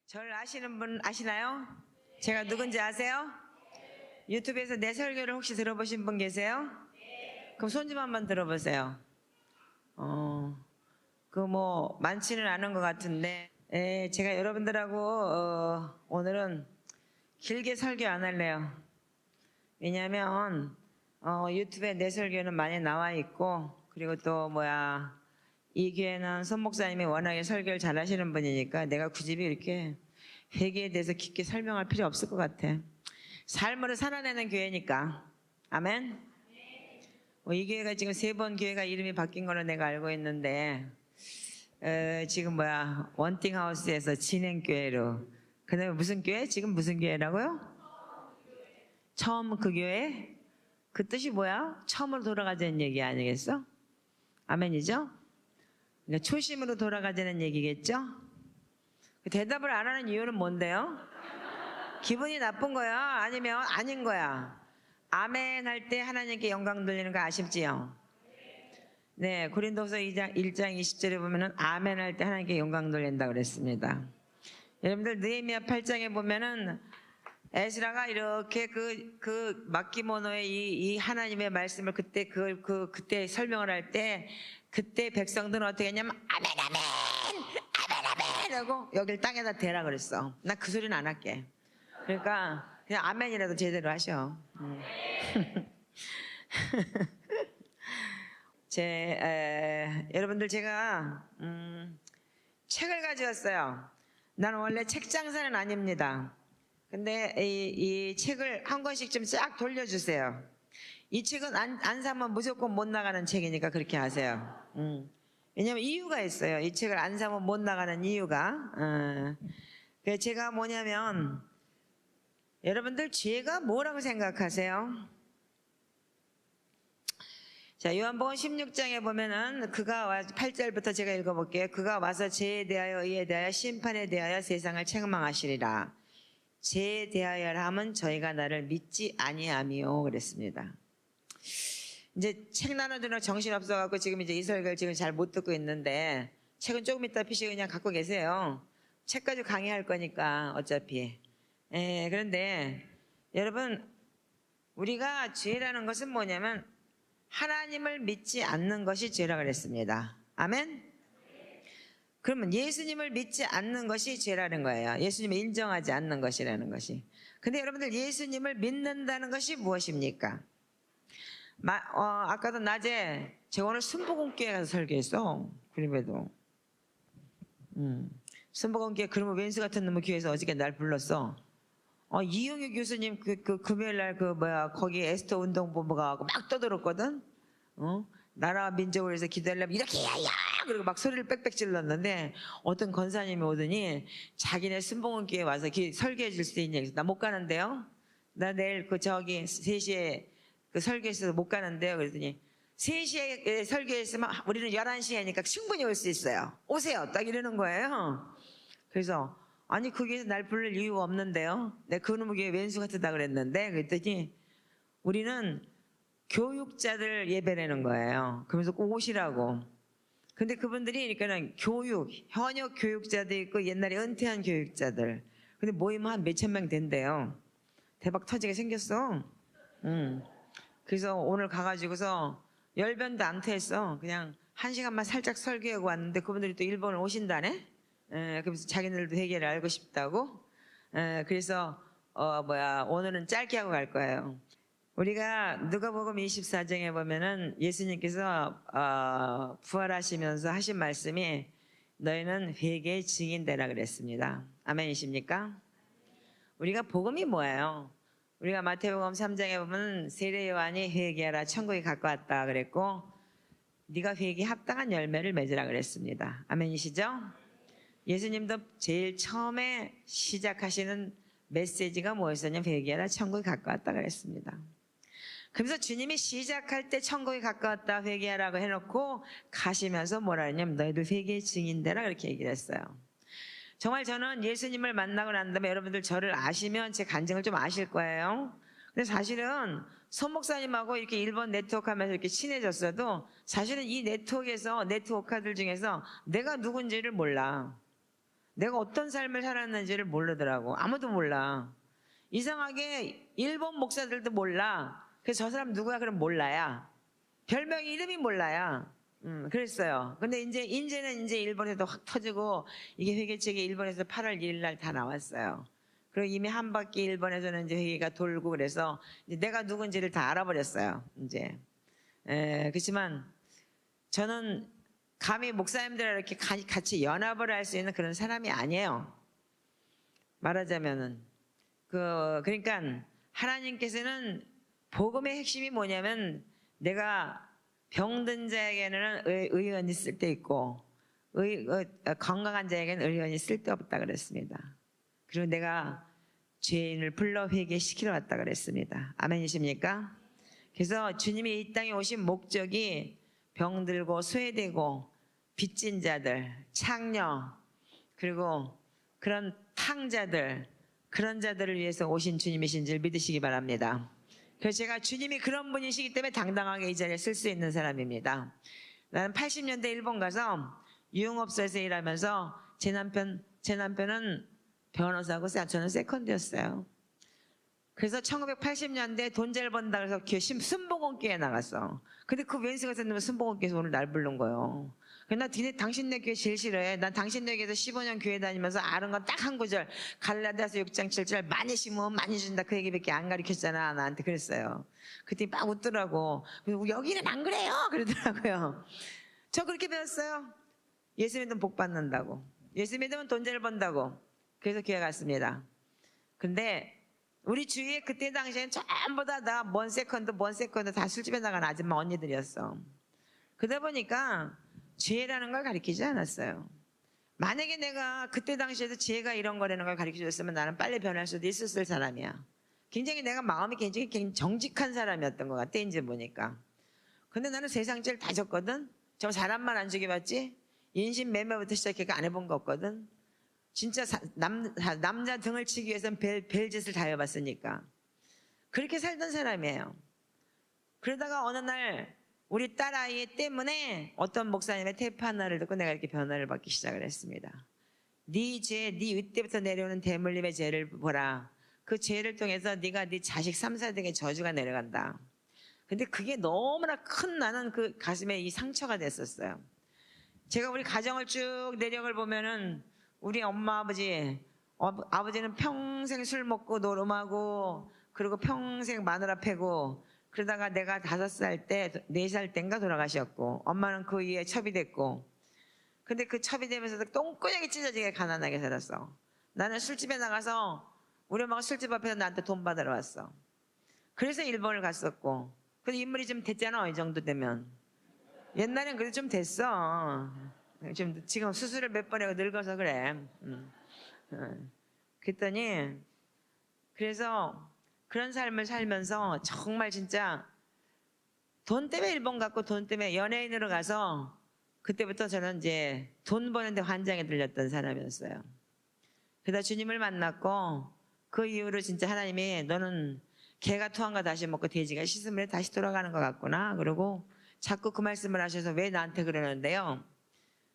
저를 아시는 분 아시나요? 제가 누군지 아세요? 유튜브에서 내 설교를 혹시 들어보신 분 계세요? 그럼 손 좀 한번 들어보세요. 많지는 않은 것 같은데, 제가 여러분들하고 오늘은 길게 설교 안 할래요. 왜냐하면 유튜브에 내 설교는 많이 나와 있고, 그리고 또 이 교회는 손 목사님이 워낙에 설교를 잘 하시는 분이니까 내가 굳이 이렇게 회개에 대해서 깊게 설명할 필요 없을 것 같아. 삶으로 살아내는 교회니까. 아멘. 이 교회가 지금 3번 교회가 이름이 바뀐 걸로 내가 알고 있는데, 지금 원팅하우스에서 진행교회로. 그 다음에 무슨 교회? 지금 무슨 교회라고요? 처음 그 교회? 그 뜻이 뭐야? 처음으로 돌아가자는 얘기 아니겠어? 아멘이죠? 그러니까 초심으로 돌아가자는 얘기겠죠? 대답을 안 하는 이유는 뭔데요? 기분이 나쁜 거야? 아니면 아닌 거야? 아멘 할 때 하나님께 영광 돌리는 거 아쉽지요? 네, 고린도서 1장 20절에 보면은 아멘 할 때 하나님께 영광 돌린다 그랬습니다. 여러분들 느헤미야 8장에 보면은 에스라가 이렇게 그 막기모노의 이 하나님의 말씀을 그때 설명을 할 때 그때 백성들은 어떻게 했냐면 아멘 아멘 아멘 아멘 하고 여길 땅에다 대라 그랬어. 나 그 소리는 안 할게. 그러니까 그냥 아멘이라도 제대로 하셔. 여러분들 제가 책을 가져왔어요. 나는 원래 책 장사는 아닙니다. 근데 이 책을 한 권씩 좀 쫙 돌려주세요. 이 책은 안 사면 무조건 못 나가는 책이니까 그렇게 하세요. 왜냐면 이유가 있어요. 이 책을 안 사면 못 나가는 이유가. 그래서 제가 뭐냐면, 여러분들 죄가 뭐라고 생각하세요? 자, 요한복음 16장에 보면은 8절부터 제가 읽어볼게요. 그가 와서 죄에 대하여 의에 대하여 심판에 대하여 세상을 책망하시리라. 죄에 대하여 함은 저희가 나를 믿지 아니함이요 그랬습니다. 이제 책 나눠주는 정신 없어갖고 지금 이제 이 설교를 지금 잘 못 듣고 있는데, 책은 조금 이따 피시고 그냥 갖고 계세요. 책 가지고 강의할 거니까 어차피. 그런데 여러분, 우리가 죄라는 것은 뭐냐면 하나님을 믿지 않는 것이 죄라 그랬습니다. 아멘? 그러면 예수님을 믿지 않는 것이 죄라는 거예요. 예수님을 인정하지 않는 것이라는 것이. 근데 여러분들 예수님을 믿는다는 것이 무엇입니까? 아까도 낮에 제가 오늘 순복음교회 가서 설교했어. 그림에도. 순복음교회 그러면 웬수 같은 놈의 교회에서 어저께 날 불렀어. 이용규 교수님 금요일날 거기 에스더 운동본부가 막 떠들었거든. 나라와 민족을 위해서 기도하려면 이렇게 해야 그리고 막 소리를 빽빽 질렀는데 어떤 권사님이 오더니 자기네 순복음교회 와서 설교해 줄 수 있냐. 나 못 가는데요. 나 내일 3시에 설교했어서 못 가는데요. 그랬더니 3시에 설교했으면 우리는 11시에니까 충분히 올 수 있어요. 오세요. 딱 이러는 거예요. 그래서 아니 거기에서 날 부를 이유가 없는데요. 내가 그놈의 교회 왼수 같다 그랬는데 그랬더니 우리는 교육자들 예배내는 거예요. 그러면서 꼭 오시라고. 근데 그분들이 그러니까는 현역 교육자도 있고 옛날에 은퇴한 교육자들. 근데 모이면 한 몇천 명 된대요. 대박 터지게 생겼어. 그래서 오늘 가가지고서 열변도 안 토했어. 그냥 1시간만 살짝 설교하고 왔는데 그분들이 또 일본을 오신다네? 그래서 자기네들도 회개를 알고 싶다고. 그래서 오늘은 짧게 하고 갈 거예요. 우리가 누가복음 24장에 보면은 예수님께서 부활하시면서 하신 말씀이 너희는 회개의 증인되라 그랬습니다. 아멘이십니까? 우리가 복음이 뭐예요? 우리가 마태복음 3장에 보면 세례 요한이 회개하라 천국이 가까웠다 그랬고 네가 회개에 합당한 열매를 맺으라 그랬습니다. 아멘이시죠? 예수님도 제일 처음에 시작하시는 메시지가 뭐였었냐면 회개하라 천국이 가까웠다 그랬습니다. 그래서 주님이 시작할 때 천국이 가까웠다 회개하라고 해놓고 가시면서 뭐라 했냐면 너희들 회개의 증인되라 그렇게 얘기를 했어요. 정말 저는 예수님을 만나고 난 다음에 여러분들 저를 아시면 제 간증을 좀 아실 거예요. 근데 사실은 손 목사님하고 이렇게 일본 네트워크 하면서 이렇게 친해졌어도 사실은 이 네트워크들 중에서 내가 누군지를 몰라. 내가 어떤 삶을 살았는지를 모르더라고. 아무도 몰라. 이상하게 일본 목사들도 몰라. 그래서 저 사람 누구야? 그럼 몰라야. 별명 이름이 몰라야. 그랬어요. 근데 이제는 일본에도 확 터지고 이게 회계책이 일본에서 8월 1일 날 다 나왔어요. 그리고 이미 한 바퀴 일본에서는 이제 회계가 돌고 그래서 이제 내가 누군지를 다 알아버렸어요. 이제. 그렇지만 저는 감히 목사님들이랑 이렇게 같이 연합을 할 수 있는 그런 사람이 아니에요. 말하자면은. 그러니까 하나님께서는 복음의 핵심이 뭐냐면 내가 병든 자에게는 의원이 쓸 때 있고 건강한 자에게는 의원이 쓸 데 없다 그랬습니다. 그리고 내가 죄인을 불러 회개시키러 왔다 그랬습니다. 아멘이십니까? 그래서 주님이 이 땅에 오신 목적이 병들고 소외되고 빚진 자들, 창녀, 그리고 그런 탕자들, 그런 자들을 위해서 오신 주님이신 줄 믿으시기 바랍니다. 그래서 제가 주님이 그런 분이시기 때문에 당당하게 이 자리에 쓸 수 있는 사람입니다. 나는 80년대 일본 가서 유흥업소에서 일하면서 제 남편은 변호사고 저는 세컨드였어요. 그래서 1980년대 돈 잘 번다 그래서 순복음교회에 나갔어. 근데 그 웬수 같은 놈은 순복음교회에서 오늘 날 부른 거예요. 나 당신네 교회 제일 싫어해. 난 당신네 교회에서 15년 교회 다니면서 아는 건 딱 한 구절. 갈라디아서 6장 7절 많이 심으면 많이 준다. 그 얘기밖에 안 가르쳤잖아. 나한테 그랬어요. 그때 막 웃더라고. 여기는 안 그래요. 그러더라고요. 저 그렇게 배웠어요. 예수 믿으면 복 받는다고. 예수 믿으면 돈 잘 번다고. 그래서 교회 갔습니다. 근데 우리 주위에 그때 당시엔 전부 다 먼 세컨드 다 술집에 나간 아줌마 언니들이었어. 그러다 보니까 죄라는 걸 가르치지 않았어요. 만약에 내가 그때 당시에도 죄가 이런 거라는 걸 가르쳐줬으면 나는 빨리 변할 수도 있었을 사람이야. 굉장히 내가 마음이 굉장히 정직한 사람이었던 것 같아 이제 보니까. 근데 나는 세상 죄를 다 졌거든. 저 사람만 안 죽여봤지 인신 매매부터 시작해서 안 해본 거 없거든. 진짜 남자 등을 치기 위해서는 벨짓을 다 해봤으니까. 그렇게 살던 사람이에요. 그러다가 어느 날 우리 딸아이 때문에 어떤 목사님의 테이프 하나를 듣고 내가 이렇게 변화를 받기 시작을 했습니다. 네 죄, 네 윗대부터 내려오는 대물림의 죄를 보라. 그 죄를 통해서 네가 네 자식 3, 4대에게 저주가 내려간다. 근데 그게 너무나 큰 나는 그 가슴에 이 상처가 됐었어요. 제가 우리 가정을 쭉 내력을 보면은 우리 엄마 아버지는 평생 술 먹고 노름하고 그리고 평생 마누라 패고 그러다가 내가 5살 때 4살 땐가 돌아가셨고 엄마는 그 이후에 첩이 됐고 근데 그 첩이 되면서도 똥꾸녕이 찢어지게 가난하게 살았어. 나는 술집에 나가서 우리 엄마가 술집 앞에서 나한테 돈 받으러 왔어. 그래서 일본을 갔었고 근데 인물이 좀 됐잖아 이 정도 되면. 옛날엔 그래도 좀 됐어. 지금 수술을 몇 번 하고 늙어서 그래. 그랬더니 그래서 그런 삶을 살면서 정말 진짜 돈 때문에 일본 갔고 돈 때문에 연예인으로 가서 그때부터 저는 이제 돈 버는데 환장에 들렸던 사람이었어요. 그러다 주님을 만났고 그 이후로 진짜 하나님이 너는 개가 토한 거 다시 먹고 돼지가 씻으면 다시 돌아가는 것 같구나. 그러고 자꾸 그 말씀을 하셔서 왜 나한테 그러는데요.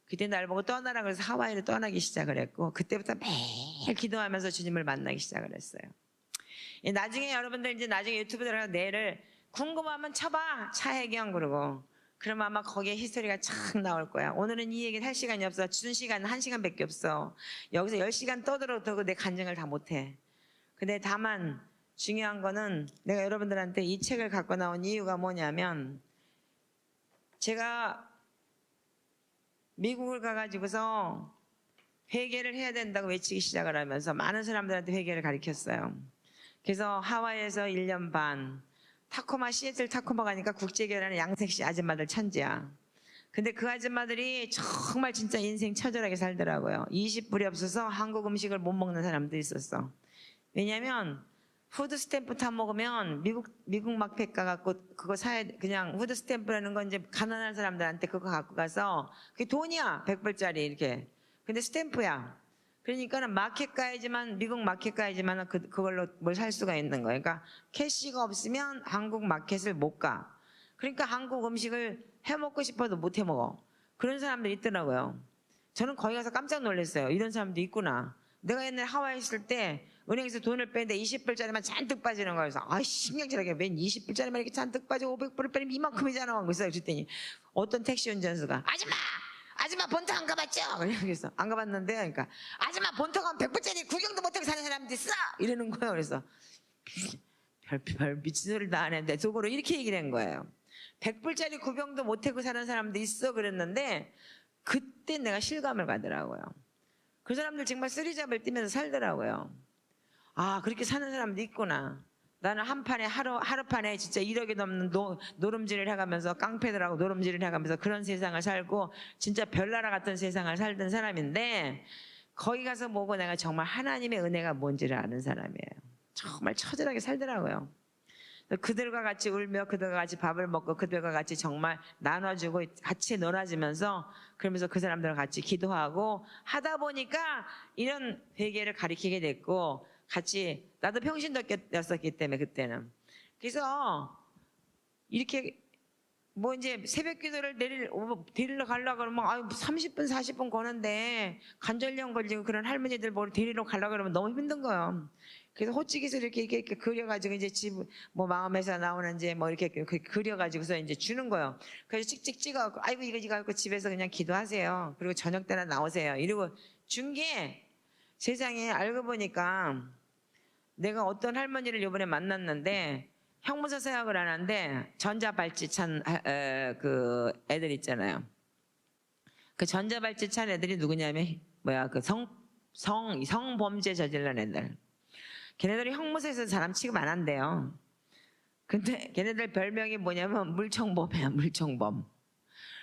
그때 날 보고 떠나라 그래서 하와이로 떠나기 시작을 했고 그때부터 매일 기도하면서 주님을 만나기 시작을 했어요. 나중에 여러분들 이제 나중에 유튜브 들어가서 내를 궁금하면 쳐봐 차혜경 그러고 그러면 아마 거기에 히스토리가 쫙 나올 거야. 오늘은 이 얘기를 할 시간이 없어. 준 시간은 1시간밖에 없어. 여기서 10시간 떠들어도 내 간증을 다 못해. 근데 다만 중요한 거는 내가 여러분들한테 이 책을 갖고 나온 이유가 뭐냐면 제가 미국을 가가지고서 회개를 해야 된다고 외치기 시작을 하면서 많은 사람들한테 회개를 가르쳤어요. 그래서 하와이에서 1년 반, 시애틀 타코마 가니까 국제결혼하는 양색시 아줌마들 천지야. 근데 그 아줌마들이 정말 진짜 인생 처절하게 살더라고요. 20불이 없어서 한국 음식을 못 먹는 사람도 있었어. 왜냐면 푸드 스탬프 타 먹으면 미국 마켓 가갖고 그거 사야 그냥 푸드 스탬프라는 건 이제 가난한 사람들한테 그거 갖고 가서 그게 돈이야 100불짜리 이렇게. 근데 스탬프야. 그러니까는 마켓 가야지만 미국 마켓 가야지만 그걸로 뭘 살 수가 있는 거예요. 그러니까 캐시가 없으면 한국 마켓을 못 가. 그러니까 한국 음식을 해 먹고 싶어도 못 해 먹어. 그런 사람들이 있더라고요. 저는 거기 가서 깜짝 놀랐어요. 이런 사람도 있구나. 내가 옛날에 하와이 있을 때 은행에서 돈을 빼는데 20불짜리만 잔뜩 빠지는 거예요. 그래서 신경질하게 웬 20불짜리만 이렇게 잔뜩 빠지고 500불을 빼면 이만큼이잖아 하고 있어요. 그랬더니 어떤 택시 운전수가 아줌마 본토 안 가봤죠? 그래서 안 가봤는데 그러니까 아줌마 본토 가면 100불짜리 구경도 못하고 사는 사람도 있어? 이러는 거예요. 그래서 별 미친 소리를 다 안 했는데 속으로 이렇게 얘기를 한 거예요. 100불짜리 구경도 못하고 사는 사람도 있어 그랬는데 그때 내가 실감을 가더라고요. 그 사람들 정말 쓰리잡을 뛰면서 살더라고요. 아, 그렇게 사는 사람도 있구나. 나는 한 판에 하루판에 진짜 1억이 넘는 노름질을 해가면서 깡패들하고 노름질을 해가면서 그런 세상을 살고 진짜 별나라 같은 세상을 살던 사람인데 거기 가서 보고 내가 정말 하나님의 은혜가 뭔지를 아는 사람이에요. 정말 처절하게 살더라고요. 그들과 같이 울며 그들과 같이 밥을 먹고 그들과 같이 정말 나눠주고 같이 놀아주면서 그러면서 그 사람들과 같이 기도하고 하다 보니까 이런 회개를 가르치게 됐고 같이 나도 평신도였었기 때문에 그때는 그래서 이렇게 뭐 이제 새벽 기도를 데리러 가려고 그러면 30분 40분 거는데 관절염 걸리고 그런 할머니들 뭐 데리러 가려고 그러면 너무 힘든 거예요. 그래서 호치기서 이렇게 그려가지고 이제 집 뭐 마음에서 나오는 이제 뭐 이렇게 그려가지고서 이제 주는 거예요. 그래서 찍찍 찍어갖고 아이고 이거 갖고 집에서 그냥 기도하세요. 그리고 저녁 때나 나오세요. 이러고 준 게 세상에 알고 보니까 내가 어떤 할머니를 이번에 만났는데 형무소 사역을 하는데 전자발찌 찬 그 애들 있잖아요. 그 전자발찌 찬 애들이 누구냐면 그 성범죄 저질른 애들. 걔네들이 형무소에서 사람 취급 안 한대요. 근데 걔네들 별명이 뭐냐면 물총범이야, 물총범.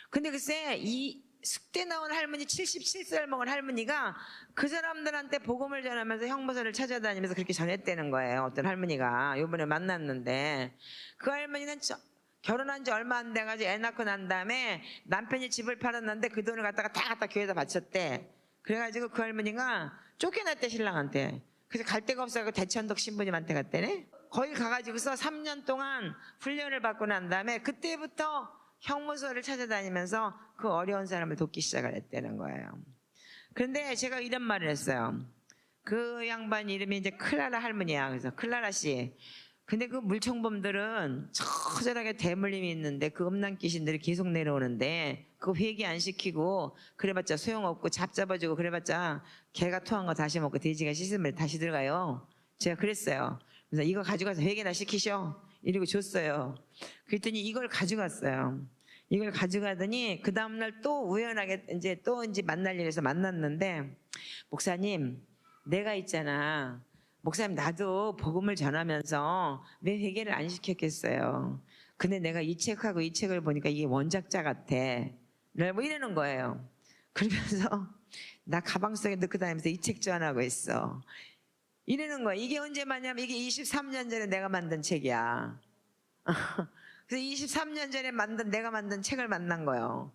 근데 글쎄 이 숙대 나온 할머니 77살 먹은 할머니가 그 사람들한테 복음을 전하면서 형무소를 찾아다니면서 그렇게 전했다는 거예요. 어떤 할머니가 요번에 만났는데 그 할머니는 결혼한 지 얼마 안 돼가지고 애 낳고 난 다음에 남편이 집을 팔았는데 그 돈을 갖다 교회에다 바쳤대. 그래가지고 그 할머니가 쫓겨났대 신랑한테. 그래서 갈 데가 없어서 대천덕 신부님한테 갔대네. 거기 가가지고서 3년 동안 훈련을 받고 난 다음에 그때부터 형무소를 찾아다니면서 그 어려운 사람을 돕기 시작을 했다는 거예요. 그런데 제가 이런 말을 했어요. 그 양반 이름이 이제 클라라 할머니야. 그래서 클라라 씨. 근데 그 물총범들은 처절하게 대물림이 있는데 그 음란 귀신들이 계속 내려오는데 그거 회개 안 시키고 그래봤자 소용없고 잡아주고 그래봤자 개가 토한 거 다시 먹고 돼지가 씻으면 다시 들어가요. 제가 그랬어요. 그래서 이거 가져가서 회개나 시키셔. 이러고 줬어요. 그랬더니 이걸 가져갔어요. 이걸 가져가더니 그 다음날 또 우연하게 이제 만날 일에서 만났는데 목사님 내가 있잖아. 목사님 나도 복음을 전하면서 왜 회개를 안 시켰겠어요. 근데 내가 이 책하고 이 책을 보니까 이게 원작자 같아. 뭐 이러는 거예요. 그러면서 나 가방 속에 넣고 다니면서 이 책 전하고 있어. 이러는 거야. 이게 언제 맞냐면 이게 23년 전에 내가 만든 책이야. 그래서 23년 전에 내가 만든 책을 만난 거예요.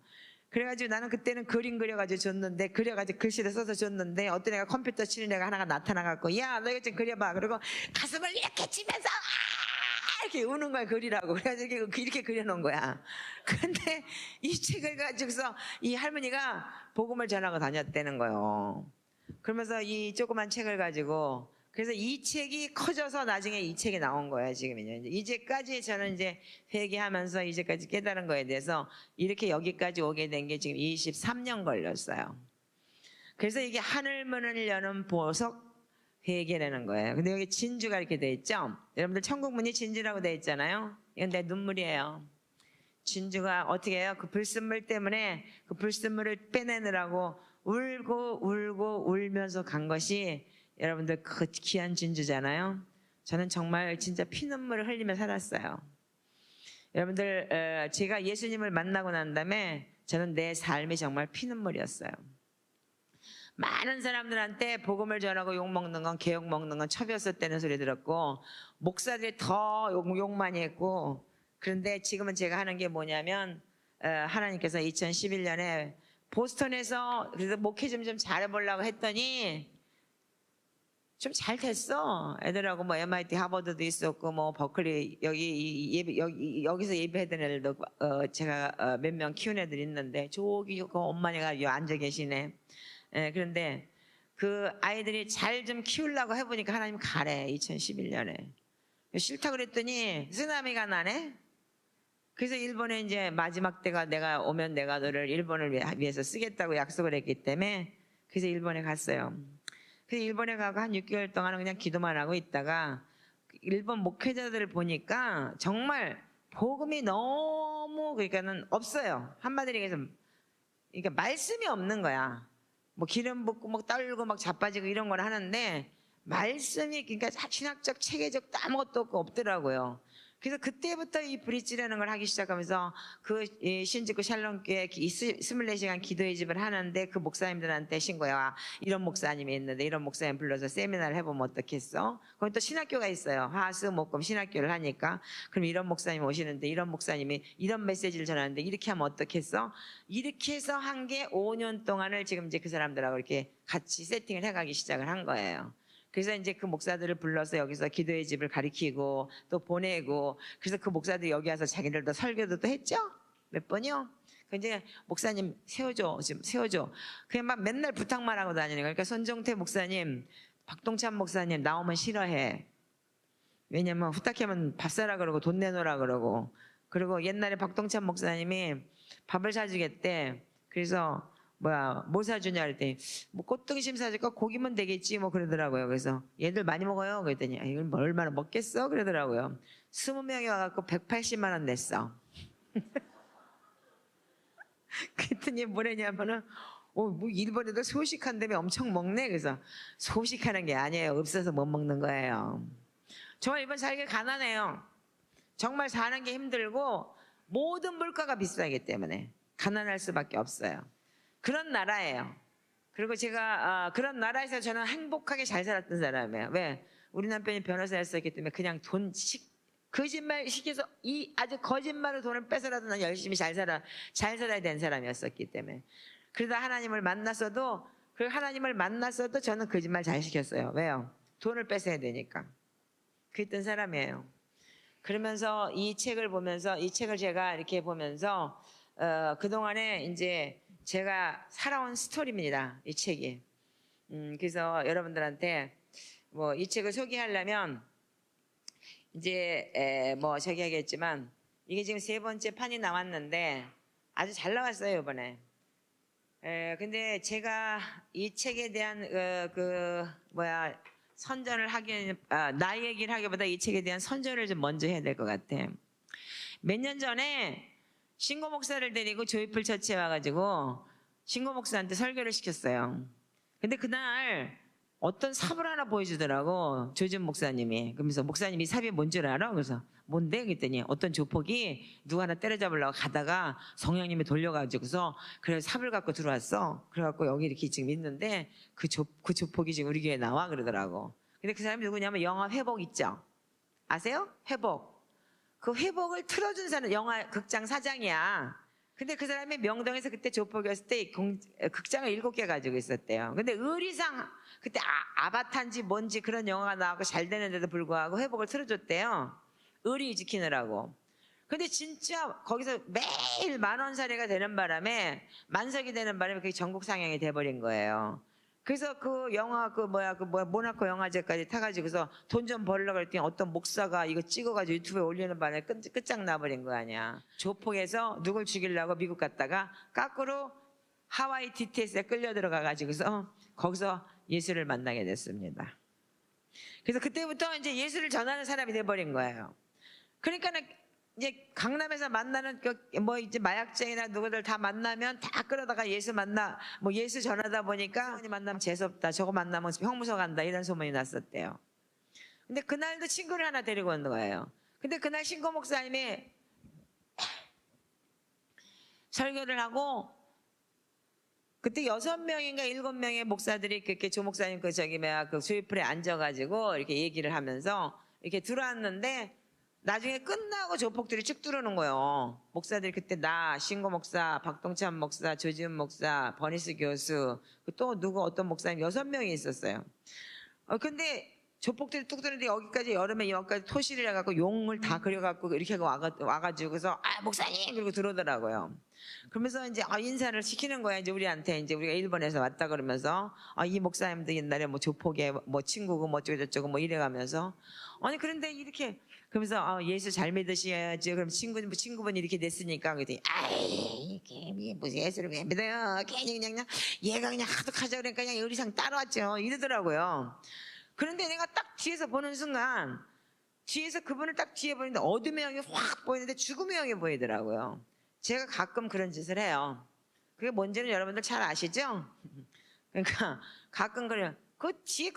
그래가지고 나는 그때는 그림 그려가지고 줬는데 그려가지고 글씨를 써서 줬는데 어떤 애가 컴퓨터 치는 애가 하나가 나타나갖고 야 너 이거 좀 그려봐. 그리고 가슴을 이렇게 치면서 이렇게 우는 거야 그리라고. 그래가지고 이렇게 그려놓은 거야. 근데 이 책을 가지고서 이 할머니가 복음을 전하고 다녔다는 거예요. 그러면서 이 조그만 책을 가지고 그래서 이 책이 커져서 나중에 이 책이 나온 거예요, 지금은요. 이제까지 저는 이제 회개하면서 이제까지 깨달은 거에 대해서 이렇게 여기까지 오게 된 게 지금 23년 걸렸어요. 그래서 이게 하늘 문을 여는 보석 회개라는 거예요. 근데 여기 진주가 이렇게 돼 있죠? 여러분들 천국문이 진주라고 돼 있잖아요. 이건 내 눈물이에요. 진주가 어떻게 해요? 그 불순물 때문에 그 불순물을 빼내느라고 울고 울면서 간 것이 여러분들 그 귀한 진주잖아요. 저는 정말 진짜 피눈물을 흘리며 살았어요. 여러분들 제가 예수님을 만나고 난 다음에 저는 내 삶이 정말 피눈물이었어요. 많은 사람들한테 복음을 전하고 욕먹는 건 개욕 먹는 건 첩이었었다는 소리 들었고 목사들이 더 욕 많이 했고 그런데 지금은 제가 하는 게 뭐냐면 하나님께서 2011년에 보스턴에서 그래서 목회 좀 잘해보려고 했더니 좀 잘 됐어. 애들하고 뭐 MIT 하버드도 있었고 뭐 버클리 여기서 예비했던 애들도 제가 몇 명 키운 애들 있는데 저기 그 엄마가 앉아 계시네. 예, 그런데 그 아이들이 잘 좀 키우려고 해보니까 하나님 가래 2011년에 싫다 그랬더니 쓰나미가 나네. 그래서 일본에 이제 마지막 때가 내가 오면 내가 너를 일본을 위해서 쓰겠다고 약속을 했기 때문에 그래서 일본에 갔어요. 그래서 일본에 가고 한 6개월 동안은 그냥 기도만 하고 있다가 일본 목회자들을 보니까 정말 복음이 너무 그러니까는 없어요. 한마디로 얘기해서 그러니까 말씀이 없는 거야. 뭐 기름 붓고 막 떨고 막 자빠지고 이런 걸 하는데 말씀이 그러니까 신학적 체계적 아무것도 없더라고요. 그래서 그때부터 이 브릿지라는 걸 하기 시작하면서 그 신직구 샬롬교회 24시간 기도의 집을 하는데 그 목사님들한테 신고해와 이런 목사님이 있는데 이런 목사님 불러서 세미나를 해보면 어떻겠어? 거기 또 신학교가 있어요. 화수목금 신학교를 하니까 그럼 이런 목사님 오시는데 이런 목사님이 이런 메시지를 전하는데 이렇게 하면 어떻겠어? 이렇게 해서 한 게 5년 동안을 지금 이제 그 사람들하고 이렇게 같이 세팅을 해가기 시작을 한 거예요. 그래서 이제 그 목사들을 불러서 여기서 기도의 집을 가리키고 또 보내고 그래서 그 목사들이 여기 와서 자기들도 설교도 또 했죠? 몇 번이요? 이제 목사님 세워줘, 지금 세워줘. 그냥 막 맨날 부탁만 하고 다니는 거예요. 그러니까 손정태 목사님, 박동찬 목사님 나오면 싫어해. 왜냐면 후딱하면 밥 사라 그러고 돈 내놓으라 그러고 그리고 옛날에 박동찬 목사님이 밥을 사주겠대. 그래서 뭐 사주냐 그랬더니 뭐 꽃등심 사줄까 고기면 되겠지 뭐 그러더라고요. 그래서 얘들 많이 먹어요 그랬더니 이걸 뭐 얼마나 먹겠어 그러더라고요. 20명이 와갖고 180만 원 냈어. 그랬더니 뭐랬냐면은 뭐 일본 애들 소식한다며 엄청 먹네. 그래서 소식하는 게 아니에요. 없어서 못 먹는 거예요. 정말 이번 살기 가난해요. 정말 사는 게 힘들고 모든 물가가 비싸기 때문에 가난할 수밖에 없어요. 그런 나라예요. 그리고 제가 그런 나라에서 저는 행복하게 잘 살았던 사람이에요. 왜? 우리 남편이 변호사였었기 때문에 그냥 거짓말 시켜서 아주 거짓말로 돈을 뺏어라도 난 열심히 잘 살아야 되는 사람이었었기 때문에. 그러다 하나님을 만났어도 저는 거짓말 잘 시켰어요. 왜요? 돈을 뺏어야 되니까. 그랬던 사람이에요. 그러면서 이 책을 제가 이렇게 보면서 그동안에 이제 제가 살아온 스토리입니다. 이 책이. 그래서 여러분들한테 뭐 이 책을 소개하려면 이제 뭐 저기 하겠지만 이게 지금 3번째 판이 나왔는데 아주 잘 나왔어요 이번에. 근데 제가 이 책에 대한 선전을 나 얘기를 하기보다 이 책에 대한 선전을 좀 먼저 해야 될 것 같아. 몇 년 전에 신고 목사를 데리고 조이풀 처치에 와가지고 신고 목사한테 설교를 시켰어요. 근데 그날 어떤 삽을 하나 보여주더라고 조준 목사님이. 그러면서 목사님이 삽이 뭔 줄 알아? 그래서 뭔데? 그랬더니 어떤 조폭이 누가 하나 때려잡으려고 가다가 성령님이 돌려가지고서 그래서 삽을 갖고 들어왔어. 그래갖고 여기 이렇게 지금 있는데 그 조폭이 지금 우리 교회에 나와 그러더라고. 근데 그 사람이 누구냐면 영화 회복 있죠? 아세요? 회복. 그 회복을 틀어준 사람 영화 극장 사장이야. 근데 그 사람이 명동에서 그때 조폭이었을 때 극장을 7개 가지고 있었대요. 근데 의리상 그때 아바타인지 뭔지 그런 영화가 나오고 잘 되는데도 불구하고 회복을 틀어줬대요. 의리 지키느라고. 근데 진짜 거기서 매일 10,000원 사례가 되는 바람에 만석이 되는 바람에 그게 전국 상영이 돼버린 거예요. 그래서 그 영화 모나코 영화제까지 타가지고서 돈 좀 벌려고 했더니 어떤 목사가 이거 찍어가지고 유튜브에 올리는 바람에 끝장나버린 거 아니야. 조폭에서 누굴 죽이려고 미국 갔다가 거꾸로 하와이 DTS에 끌려 들어가가지고서 거기서 예수를 만나게 됐습니다. 그래서 그때부터 이제 예수를 전하는 사람이 돼버린 거예요. 그러니까는 이제 강남에서 만나는 이제 마약쟁이나 누구들 다 만나면 다 끌어다가 예수 예수 전하다 보니까 만나면 재수없다. 저거 만나면 형무소 간다. 이런 소문이 났었대요. 근데 그날도 친구를 하나 데리고 온 거예요. 근데 그날 신고 목사님이 설교를 하고 그때 6명인가 7명의 목사들이 그렇게 조 목사님 그 조이풀에 앉아가지고 이렇게 얘기를 하면서 이렇게 들어왔는데 나중에 끝나고 조폭들이 쭉 들어오는 거예요. 목사들이 그때 신고 목사, 박동찬 목사, 조지훈 목사, 버니스 교수, 또 어떤 목사님 6명이 있었어요. 근데 조폭들이 뚝 뜨는데 여기까지 여름에 여기까지 토실을 해갖고 용을 다 그려갖고 이렇게 와가지고서 목사님 그러고 들어오더라고요. 그러면서 이제 인사를 시키는 거야. 이제 우리한테 이제 우리가 일본에서 왔다 그러면서 이 목사님도 옛날에 뭐 조폭의 뭐 친구고 뭐 어쩌고 저쩌고 뭐 이래가면서 아니 그런데 이렇게 그러면서 예수 잘 믿으셔야지. 그럼 친구분이 이렇게 됐으니까 그랬더니 이게 무슨 예수를 왜 믿어요? 괜히 그냥 얘가 그냥 하도 하자 그러니까 그냥 의리상 따라왔죠. 이러더라고요. 그런데 내가 딱 뒤에서 보는 순간 뒤에서 그분을 딱 뒤에 보는데 어둠의 영이 확 보이는데 죽음의 영이 보이더라고요. 제가 가끔 그런 짓을 해요. 그게 뭔지는 여러분들 잘 아시죠? 그러니까 가끔 그래요. 그 뒤에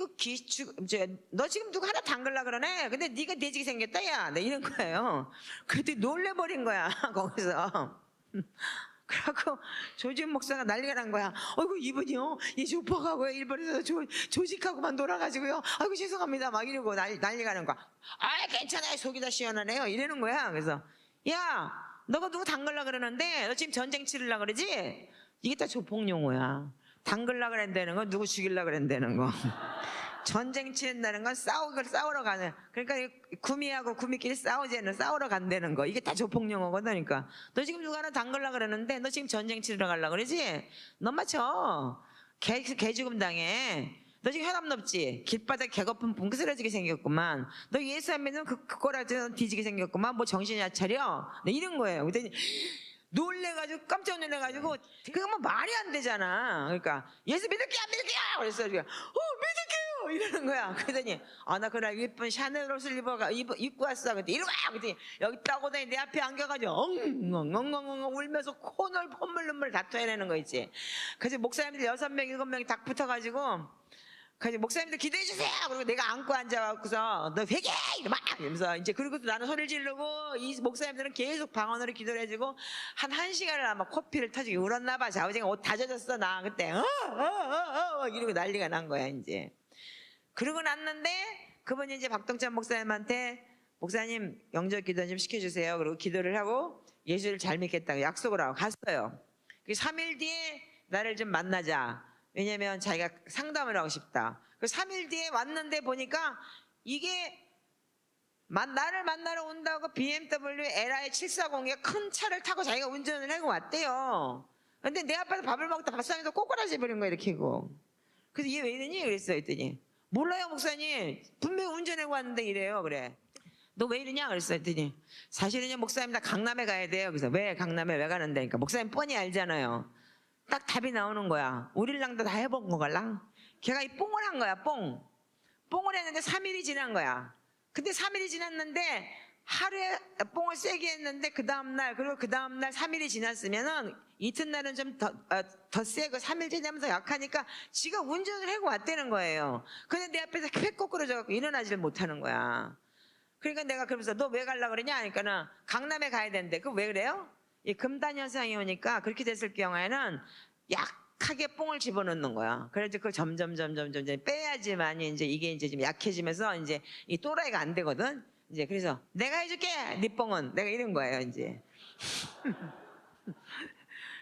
너 지금 누구 하나 담글라 그러네. 근데 네가 돼지게 생겼다 야. 네, 이런 거예요. 그때 놀래버린 거야 거기서. 그래갖고 조지훈 목사가 난리가 난 거야. 아이고 이분이요 이 조폭하고요 일본에서 조직하고만 놀아가지고요. 아이고 죄송합니다 막 이러고 난리가 난 거야. 괜찮아요 속이 다 시원하네요 이러는 거야. 그래서 야 너가 누구 담글라 그러는데 너 지금 전쟁 치르려 그러지? 이게 다 조폭 용어야. 담글라 그랬다는 건 누구 죽이려 그랬다는 거. 전쟁 치른다는 건 싸우러 가는. 그러니까 구미하고 구미끼리 싸우러 간다는 거. 이게 다 조폭 용어거든. 그러니까 너 지금 누가 하나 담글라 그러는데 너 지금 전쟁 치르러 가려고 그러지? 너 맞춰. 개 죽음 당해. 너 지금 혈압 높지? 길바닥 개거품 붕 쓰러지게 생겼구만. 너 예수 안 믿으면 그거라도 뒤지게 생겼구만. 뭐 정신이 안 차려? 네, 이런 거예요. 그랬더니 놀래가지고 깜짝 놀래가지고 그거 뭐 말이 안 되잖아. 그러니까 예수 믿을게 안 믿을게요. 그래서 우리가 믿을게요 이러는 거야. 그러더니 나 그날 예쁜 샤넬 옷을 입고 왔어. 그랬더니 이리 와. 그랬더니 여기 따고다니 내 앞에 안겨가지고 엉엉엉엉엉 울면서 코널 콧물 눈물 다 토해내는 거 있지. 그래서 목사님들 6명 7명이 딱 붙어가지고 그래서 목사님들 기도해 주세요. 그리고 내가 안고 앉아갖고서 너 회개 막 이러면서 이제 그리고 나는 소리를 지르고 이 목사님들은 계속 방언으로 기도를 해주고 한 1시간을 아마 코피를 터지고 울었나 봐. 좌우쟁이 옷 다 젖었어 나 그때 이러고 난리가 난 거야 이제. 그러고 났는데 그분이 이제 박동찬 목사님한테 목사님 영접 기도 좀 시켜주세요. 그리고 기도를 하고 예수를 잘 믿겠다고 약속을 하고 갔어요. 3일 뒤에 나를 좀 만나자. 왜냐면 자기가 상담을 하고 싶다. 3일 뒤에 왔는데 보니까 이게 나를 만나러 온다고 BMW LI 740에 큰 차를 타고 자기가 운전을 하고 왔대요. 근데 내 앞에서 밥을 먹다 밥상에서 꼬꾸라지 버린 거야 이렇게고. 그래서 얘 왜 이러니? 그랬어. 했더니 몰라요 목사님 분명히 운전하고 왔는데 이래요. 그래 너 왜 이러냐? 그랬어. 했더니 사실은요 목사님 나 강남에 가야 돼요. 그래서 왜 강남에 왜 가는데? 그러니까 목사님 뻔히 알잖아요. 딱 답이 나오는 거야. 우리랑도 다 해본 거갈랑. 걔가 이 뽕을 한 거야. 뽕을 했는데 3일이 지난 거야. 근데 3일이 지났는데 하루에 뽕을 세게 했는데 그 다음날 3일이 지났으면은 이튿날은 좀 더 세고 3일 지나면서 약하니까 지가 운전을 하고 왔다는 거예요. 근데 내 앞에서 쾌 꼬꾸러져갖고 일어나지를 못하는 거야. 그러니까 내가 그러면서 너 왜 가려고 그러냐? 하니까는 강남에 가야 되는데 그거 왜 그래요? 이 금단 현상이 오니까 그렇게 됐을 경우에는 약하게 뽕을 집어넣는 거야. 그래서 그걸 점점 빼야지만 이제 이게 이제 좀 약해지면서 이제 이 또라이가 안 되거든. 이제 그래서 내가 해줄게. 네 뽕은 내가 이런 거예요 이제.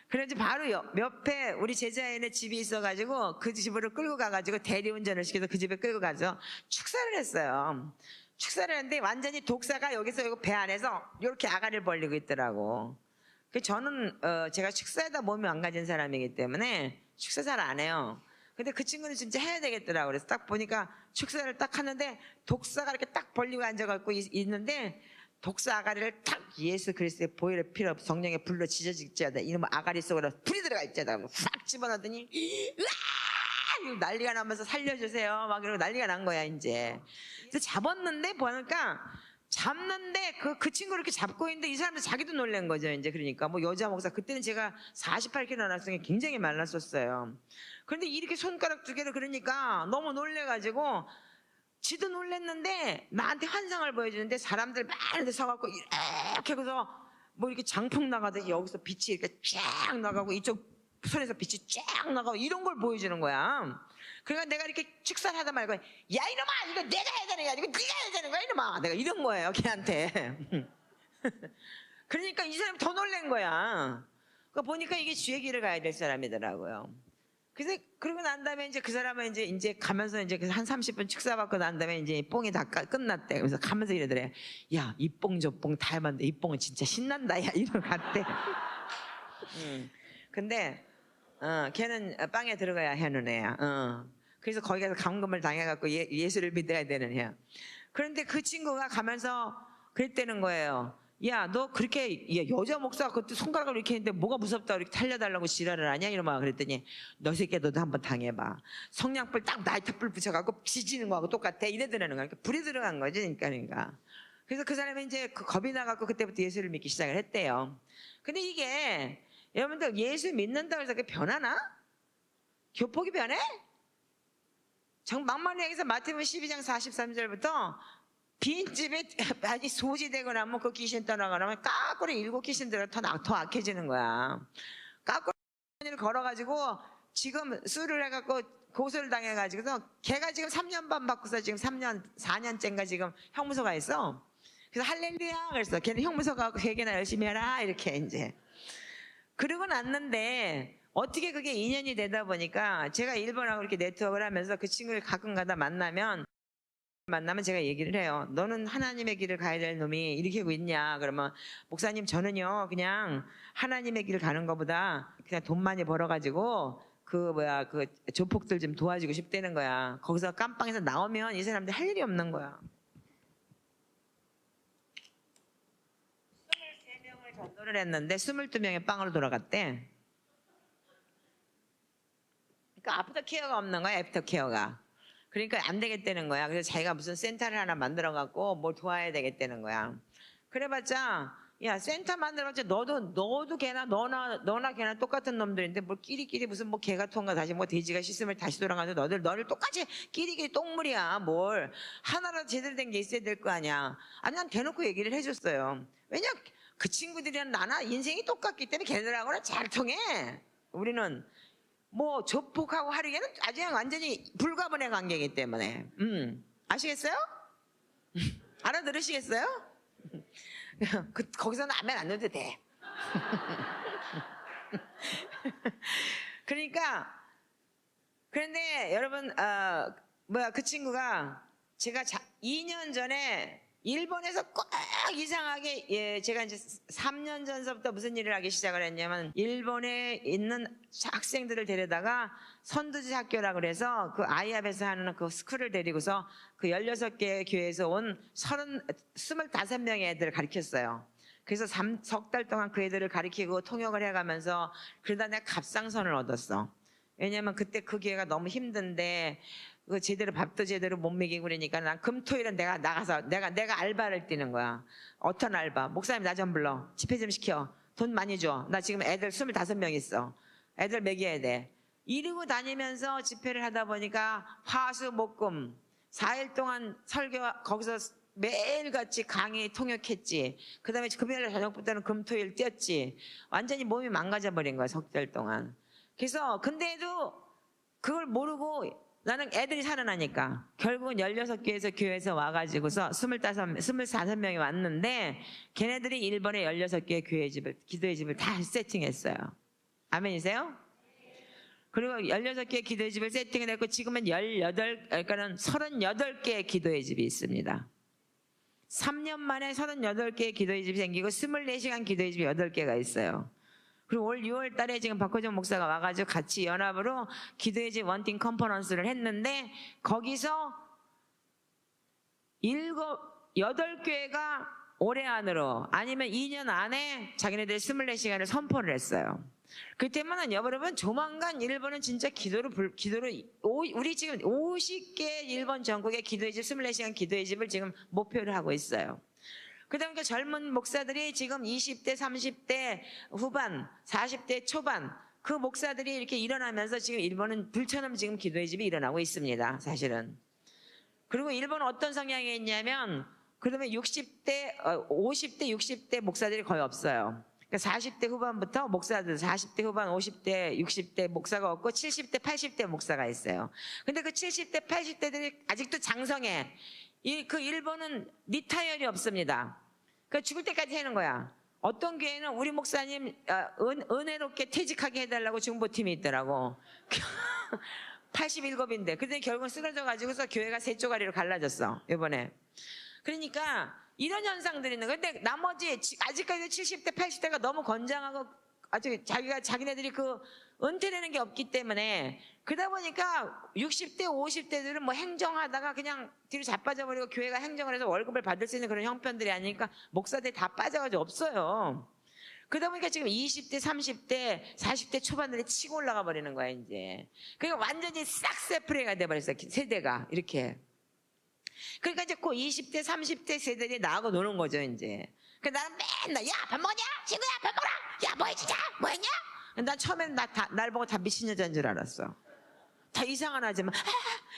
그래서 바로 옆에 우리 제자애네 집이 있어가지고 그 집으로 끌고 가가지고 대리운전을 시켜서 그 집에 끌고 가서 축사를 했어요. 축사를 했는데 완전히 독사가 여기서 배 안에서 이렇게 아가리를 벌리고 있더라고. 저는 제가 축사에다 몸이 안 가진 사람이기 때문에 축사 잘 안 해요. 근데 그 친구는 진짜 해야 되겠더라고. 그래서 딱 보니까 축사를 딱 하는데 독사가 이렇게 딱 벌리고 앉아갖고 있는데 독사 아가리를 탁 예수 그리스도의 보혈의 피로 성령의 불로 지져지자다 이놈 아가리 속으로 불이 들어가 있자다 싹 집어넣더니 으아! 난리가 나면서 살려주세요 막 이러고 난리가 난 거야 이제. 그래서 잡았는데 보니까 잡는데 그 친구를 이렇게 잡고 있는데 이 사람도 자기도 놀란 거죠 이제. 그러니까 뭐 여자 목사 그때는 제가 48kg 나왔으니까 굉장히 말랐었어요. 그런데 이렇게 손가락 2개를 그러니까 너무 놀래가지고 지도 놀랬는데 나한테 환상을 보여주는데 사람들 많은데 서갖고 이렇게 해서 뭐 이렇게 장풍 나가듯이 여기서 빛이 이렇게 쫙 나가고 이쪽 손에서 빛이 쫙 나가고 이런 걸 보여주는 거야. 그러니까 내가 이렇게 축사를 하다 말고 야 이놈아 이거 내가 해야 되는 게 아니고 네가 해야 되는 거야 이놈아. 내가 이런 거예요 걔한테. 그러니까 이 사람이 더 놀란 거야. 그러니까 보니까 이게 주의 길을 가야 될 사람이더라고요. 그래서 그러고 난 다음에 이제 그 사람은 이제 가면서 이제 한 30분 축사 받고 난 다음에 이제 뽕이 다 끝났대. 그래서 가면서 이러더래. 야, 이 뽕 저 뽕 다 해봤는데 이 뽕은 진짜 신난다. 야, 이러고 갔대. 근데 걔는 빵에 들어가야 하는 애야. 그래서 거기 가서 감금을 당해갖고 예수를 믿어야 되는 애야. 그런데 그 친구가 가면서 그랬다는 거예요. 야, 너 그렇게 여자 목사가 그때 손가락을 이렇게 했는데 뭐가 무섭다 이렇게 살려달라고 지랄을 하냐? 이러면 그랬더니 너 새끼 너도 한번 당해봐. 성냥불 딱 나이트불 붙여갖고 지지는 거하고 똑같아. 이래더라는 거야. 불이 들어간 거지, 그러니까. 그래서 그 사람이 이제 겁이 나갖고 그때부터 예수를 믿기 시작을 했대요. 근데 이게 여러분들 예수 믿는다고 해서 그게 변하나? 교폭이 변해? 막말로 얘기해서 마태복음 12장 43절부터 빈집에 많이 소지되고 나면 그 귀신 떠나고 나면 까꾸리 7 귀신들은 더 악해지는 거야. 까꾸리를 걸어가지고 지금 술을 해갖고 고소를 당해가지고서 걔가 지금 3년 반 받고서 지금 4년째인가 지금 형무소 가 있어. 그래서 할렐루야 그랬어. 걔는 형무소 가고 회개나 열심히 해라 이렇게 이제. 그러고 났는데 어떻게 그게 인연이 되다 보니까 제가 일본하고 이렇게 네트워크를 하면서 그 친구를 가끔 가다 만나면 제가 얘기를 해요. 너는 하나님의 길을 가야 될 놈이 이렇게 하고 있냐? 그러면 목사님 저는요 그냥 하나님의 길을 가는 것보다 그냥 돈 많이 벌어가지고 그 조폭들 좀 도와주고 싶다는 거야. 거기서 깜빵에서 나오면 이 사람들 할 일이 없는 거야. 23명을 전도를 했는데 22명의 빵으로 돌아갔대. 그러니까 아프터 케어가 없는 거야. 애프터 케어가. 그러니까 안 되겠다는 거야. 그래서 자기가 무슨 센터를 하나 만들어갖고 뭘 도와야 되겠다는 거야. 그래봤자 야 센터 만들어봤자 너도 걔나 너나 걔나 똑같은 놈들인데 뭘 끼리끼리 무슨 뭐 개가 통과 다시 뭐 돼지가 씻으면 다시 돌아가서 너를 똑같이 끼리끼리 똥물이야. 뭘 하나라도 제대로 된 게 있어야 될 거 아니야. 아니 난 대놓고 얘기를 해줬어요. 왜냐 그 친구들이랑 나나 인생이 똑같기 때문에 걔들하고는 잘 통해. 우리는 뭐 조폭하고 하려기에는 아주 완전히 불가분의 관계이기 때문에 아시겠어요? 알아들으시겠어요? 거기서는 아멘 안 넣어도 돼. 그러니까 그런데 여러분 그 친구가 제가 2년 전에 일본에서 꼭 이상하게 제가 이제 3년 전서부터 무슨 일을 하기 시작을 했냐면 일본에 있는 학생들을 데려다가 선두지 학교라고 그래서 그 아이압에서 하는 그 스쿨을 데리고서 그 16개 교회에서 온 25명의 애들을 가르쳤어요. 그래서 석 달 동안 그 애들을 가르치고 통역을 해가면서 그러다 내가 갑상선을 얻었어. 왜냐면 그때 그 기회가 너무 힘든데 그 제대로 밥도 제대로 못 먹이고 그러니까 난 금토일은 내가 나가서 내가 알바를 뛰는 거야. 어떤 알바? 목사님 나 좀 불러. 집회 좀 시켜. 돈 많이 줘. 나 지금 애들 25명 있어. 애들 먹여야 돼. 이러고 다니면서 집회를 하다 보니까 화수 목금 4일 동안 설교 거기서 매일같이 강의 통역했지. 그 다음에 금요일 저녁부터는 금토일 뛰었지. 완전히 몸이 망가져버린 거야. 석 달 동안. 그래서 근데도 그걸 모르고 나는 애들이 살아나니까 결국은 16개에서 교회에서 와가지고서 25명이 왔는데 걔네들이 일본의 16개의 기도의 집을 다 세팅했어요. 아멘이세요? 그리고 16개의 기도의 집을 세팅을 했고 지금은 38개의 기도의 집이 있습니다. 3년 만에 38개의 기도의 집이 생기고 24시간 기도의 집이 8개가 있어요. 그리고 올 6월 달에 지금 박호정 목사가 와가지고 같이 연합으로 기도의 집 원팅 컨퍼런스를 했는데 거기서 8교회가 올해 안으로 아니면 2년 안에 자기네들 24시간을 선포를 했어요. 그 때문에 여러분 조만간 일본은 진짜 기도로 우리 지금 50개 일본 전국의 기도의 집 24시간 기도의 집을 지금 목표를 하고 있어요. 그다음에 그 젊은 목사들이 지금 20대, 30대 후반, 40대 초반 그 목사들이 이렇게 일어나면서 지금 일본은 불처럼 지금 기도의 집이 일어나고 있습니다. 사실은. 그리고 일본은 어떤 성향이 있냐면 그러면 50대, 60대 목사들이 거의 없어요. 그러니까 40대 후반부터 목사들, 40대 후반, 50대, 60대 목사가 없고 70대, 80대 목사가 있어요. 근데 그 70대, 80대들이 아직도 장성해. 그 일본은 리타이어이 없습니다. 그 죽을 때까지 하는 거야. 어떤 교회는 우리 목사님 은혜롭게 퇴직하게 해달라고 중보팀이 있더라고. 87인데 그때 결국은 쓰러져가지고서 교회가 세 쪼가리로 갈라졌어 이번에. 그러니까 이런 현상들이 있는 거야. 근데 나머지 아직까지 70대 80대가 너무 건장하고 아주 자기네들이 그 은퇴되는 게 없기 때문에, 그러다 보니까 60대 50대들은 뭐 행정하다가 그냥 뒤로 자빠져버리고 교회가 행정을 해서 월급을 받을 수 있는 그런 형편들이 아니니까 목사들이 다 빠져가지고 없어요. 그러다 보니까 지금 20대 30대 40대 초반들이 치고 올라가 버리는 거야 이제. 그러니까 완전히 싹 세프레가 돼버렸어 세대가 이렇게. 그러니까 이제 그 20대 30대 세대들이 나하고 노는 거죠 이제. 그러니까 나는 맨날 야 밥 먹냐 친구야 밥 먹어라 야 뭐 해주자 뭐 했냐. 난 처음에는 날 보고 다 미친 여자인 줄 알았어. 다 이상한 아줌마.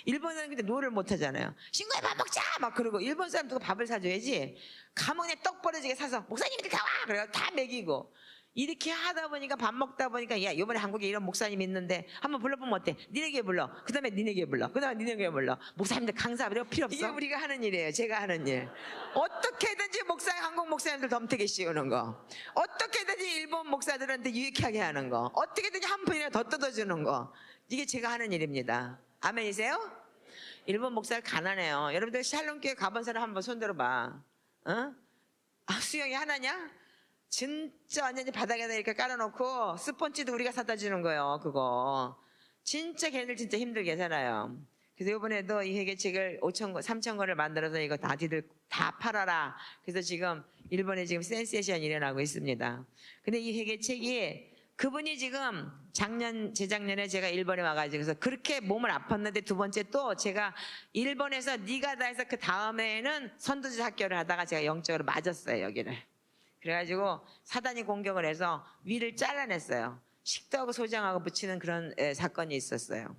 일본은 근데 노를 못 하잖아요. 친구야 밥 먹자 막 그러고, 일본 사람 누가 밥을 사줘야지. 가문에 떡 벌어지게 사서 목사님들 다 와 그래서 다 먹이고 이렇게 하다 보니까, 밥 먹다 보니까 야 이번에 한국에 이런 목사님 있는데 한번 불러보면 어때? 니네 교회 불러. 그 다음에 니네 교회 불러. 그 다음에 니네 교회 불러. 목사님들 강사 필요 없어. 이게 우리가 하는 일이에요. 제가 하는 일. 어떻게든지 한국 목사님들 덤태게 씌우는 거, 어떻게든지 일본 목사들한테 유익하게 하는 거, 어떻게든지 한 푼이라도 더 뜯어주는 거, 이게 제가 하는 일입니다. 아멘이세요? 일본 목사들 가난해요. 여러분들 샬롬교회 가본 사람 한번 손들어봐. 어? 수영이 하나냐? 진짜 완전히 바닥에다 이렇게 깔아놓고 스펀지도 우리가 사다 주는 거예요. 그거 진짜 걔네들 진짜 힘들게 살아요. 그래서 이번에도 이 회계책을 3,000권을 만들어서 이거 니들 다 팔아라. 그래서 지금 일본에 지금 센세이션이 일어나고 있습니다. 근데 이 회계책이, 그분이 지금 재작년에 제가 일본에 와가지고 그렇게 몸을 아팠는데, 두 번째 또 제가 일본에서 니가다 해서 그 다음에는 선도주 학교를 하다가 제가 영적으로 맞았어요 여기를. 그래가지고 사단이 공격을 해서 위를 잘라냈어요. 식도하고 소장하고 붙이는 그런 사건이 있었어요.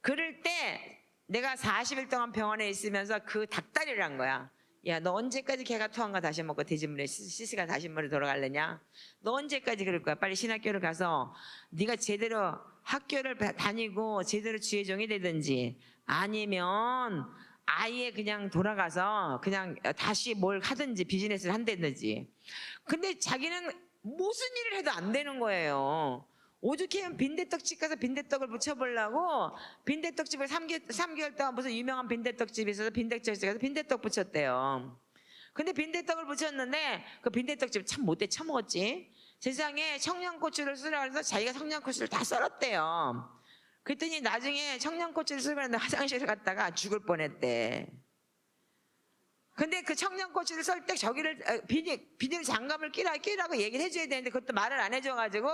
그럴 때 내가 40일 동안 병원에 있으면서 그 닭다리를 한 거야. 야, 너 언제까지 개가 토한 거 다시 먹고 돼지물에 시시가 다시 물에 돌아갈래냐? 너 언제까지 그럴 거야? 빨리 신학교를 가서 네가 제대로 학교를 다니고 제대로 주의 종이 되든지, 아니면 아예 그냥 돌아가서 그냥 다시 뭘 하든지 비즈니스를 한다든지. 근데 자기는 무슨 일을 해도 안 되는 거예요. 오죽하면 빈대떡집 가서 빈대떡을 붙여보려고, 빈대떡집을 3개월 동안 무슨 유명한 빈대떡집이 있어서 빈대떡집 가서 빈대떡 붙였대요. 근데 빈대떡을 붙였는데 그 빈대떡집 참 못돼 처먹었지. 세상에 청양고추를 쓰라고 해서 자기가 청양고추를 다 썰었대요. 그랬더니 나중에 청양고추를 쓰고 있는데 화장실을 갔다가 죽을 뻔했대. 근데 그 청양고추를 썰 때 저기를 비닐 장갑을 끼라고 얘기를 해줘야 되는데 그것도 말을 안 해줘가지고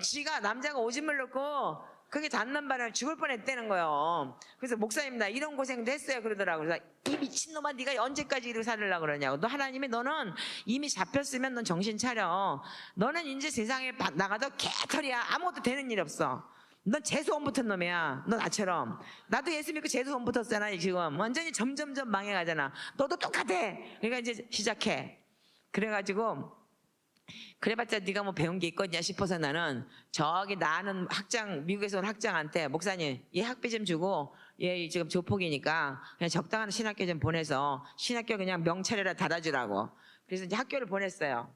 지가 남자가 오줌을 넣고 그게 닿는 바람에 죽을 뻔했다는 거예요. 그래서 목사님 나 이런 고생도 했어요 그러더라고요. 그래서 이 미친놈아 네가 언제까지 이러고 살으려고 그러냐고. 너 하나님이 너는 이미 잡혔으면 넌 정신 차려. 너는 이제 세상에 나가도 개털이야. 아무것도 되는 일 없어. 넌 재수원 붙은 놈이야. 너 나처럼. 나도 예수 믿고 재수원 붙었잖아. 지금 완전히 점점점 망해가잖아. 너도 똑같아. 그러니까 이제 시작해. 그래가지고 그래봤자 네가 뭐 배운 게 있겠냐 싶어서 나는 저기 나는 학장, 미국에서 온 학장한테 목사님 얘 학비 좀 주고 얘 지금 조폭이니까 그냥 적당한 신학교 좀 보내서 신학교 그냥 명찰이라 달아주라고. 그래서 이제 학교를 보냈어요.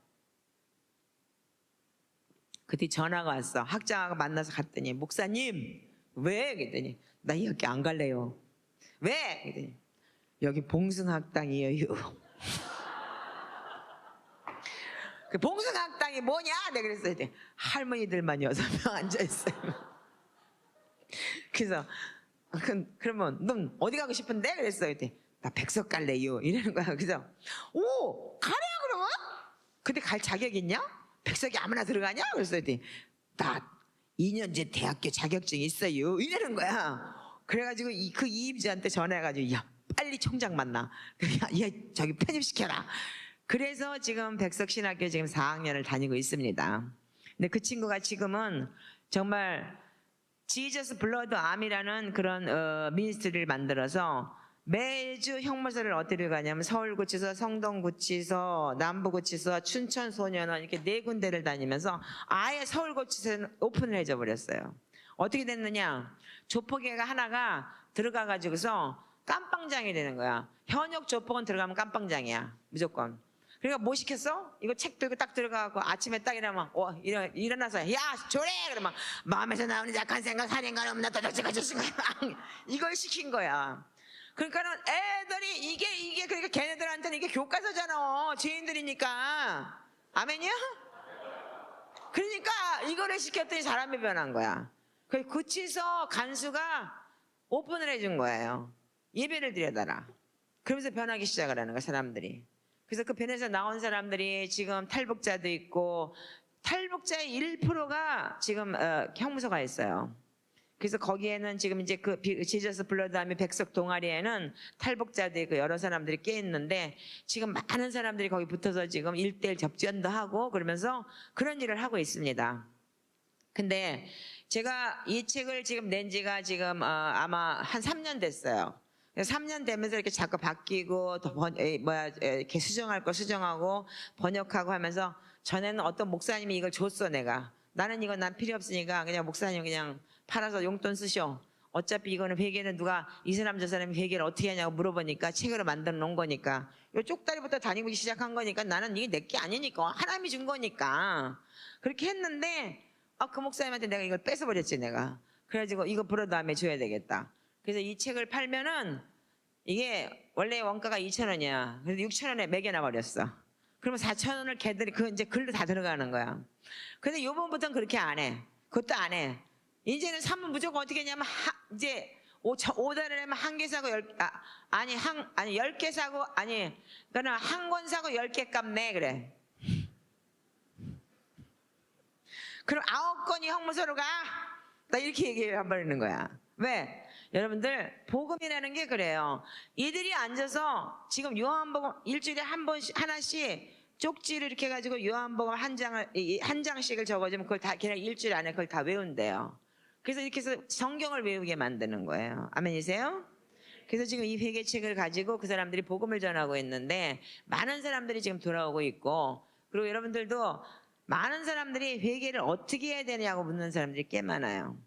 그때 전화가 왔어. 학장하고 만나서 갔더니 목사님 왜? 그랬더니 나 이 학교 안 갈래요. 왜? 그랬더니 여기 봉숭학당이에요. 그 봉숭학당이 뭐냐? 내가 그랬더니 할머니들만 6명 앉아있어요. 그래서 그러면 넌 어디 가고 싶은데? 그랬어. 그랬더니 나 백석 갈래요. 이러는 거야. 그래서 오 가래 그러면? 근데 갈 자격 있냐? 백석이 아무나 들어가냐? 그래서 나 2년제 대학교 자격증이 있어요. 이러는 거야. 그래가지고 그 이임지한테 전화해가지고 야 빨리 총장 만나. 야 저기 편입시켜라. 그래서 지금 백석신학교 지금 4학년을 다니고 있습니다. 근데 그 친구가 지금은 정말 지저스 블러드 암이라는 그런 미니스트리를 만들어서 매주 형무소를 어디를 가냐면 서울구치소, 성동구치소, 남부구치소, 춘천소년원 이렇게 4군데를 다니면서 아예 서울구치소는 오픈을 해줘 버렸어요. 어떻게 됐느냐? 조폭애가 하나가 들어가가지고서 깜빵장이 되는 거야. 현역 조폭은 들어가면 깜빵장이야 무조건. 그러니까 뭐 시켰어? 이거 책 들고 딱 들어가고 아침에 딱 일어나면 일어나서 야 조례 그러면 마음에서 나오는 약한 생각 살인감 없나 도둑질가 주신 거야. 이걸 시킨 거야. 그러니까는 애들이 이게 그러니까 걔네들한테는 이게 교과서잖아. 죄인들이니까. 아멘이요? 그러니까 이거를 시켰더니 사람이 변한 거야. 그 구치소 간수가 오픈을 해준 거예요. 예배를 드려달라. 그러면서 변하기 시작을 하는 거야, 사람들이. 그래서 그 변에서 나온 사람들이 지금 탈북자도 있고, 탈북자의 1%가 지금 형무소가 있어요. 그래서 거기에는 지금 이제 그 지저스 블러드 하면 백석 동아리에는 탈북자도 있고 여러 사람들이 꽤 있는데, 지금 많은 사람들이 거기 붙어서 지금 1대1 접전도 하고 그러면서 그런 일을 하고 있습니다. 근데 제가 이 책을 지금 낸 지가 지금 아마 한 3년 됐어요. 3년 되면서 이렇게 자꾸 바뀌고 이렇게 수정할 거 수정하고 번역하고 하면서, 전에는 어떤 목사님이 이걸 줬어. 나는 이건 난 필요 없으니까 그냥 목사님 그냥 팔아서 용돈 쓰셔. 어차피 이거는 회계는 누가 이 사람 저 사람이 회계를 어떻게 하냐고 물어보니까 책으로 만들어 놓은 거니까, 요 쪽다리부터 다니고 시작한 거니까 나는 이게 내 게 아니니까 하나님이 준 거니까 그렇게 했는데, 그 목사님한테 내가 이걸 뺏어버렸지 내가. 그래가지고 이거 불어 다음에 줘야 되겠다. 그래서 이 책을 팔면은 이게 원래 원가가 2,000원이야. 그래서 6,000원에 매겨놔 버렸어. 그러면 4,000원을 걔들이 이제 글로 다 들어가는 거야. 근데 요번부터는 그렇게 안 해. 그것도 안 해. 이제는 사면 무조건 어떻게 했냐면 이제 오다를 하면 한 개 사고 10개 사고 그러니까 한 권 사고 10개 값 내 그래. 그럼 9건이 형무소로 가? 나 이렇게 얘기해 버리는 거야. 왜? 여러분들 복음이라는 게 그래요. 이들이 앉아서 지금 요한복음 일주일에 하나씩 쪽지를 이렇게 해가지고 요한복음 한 장씩을 적어주면 그걸 다 그냥 일주일 안에 그걸 다 외운대요. 그래서 이렇게 해서 성경을 외우게 만드는 거예요. 아멘이세요? 그래서 지금 이 회개책을 가지고 그 사람들이 복음을 전하고 있는데, 많은 사람들이 지금 돌아오고 있고, 그리고 여러분들도 많은 사람들이 회개를 어떻게 해야 되냐고 묻는 사람들이 꽤 많아요.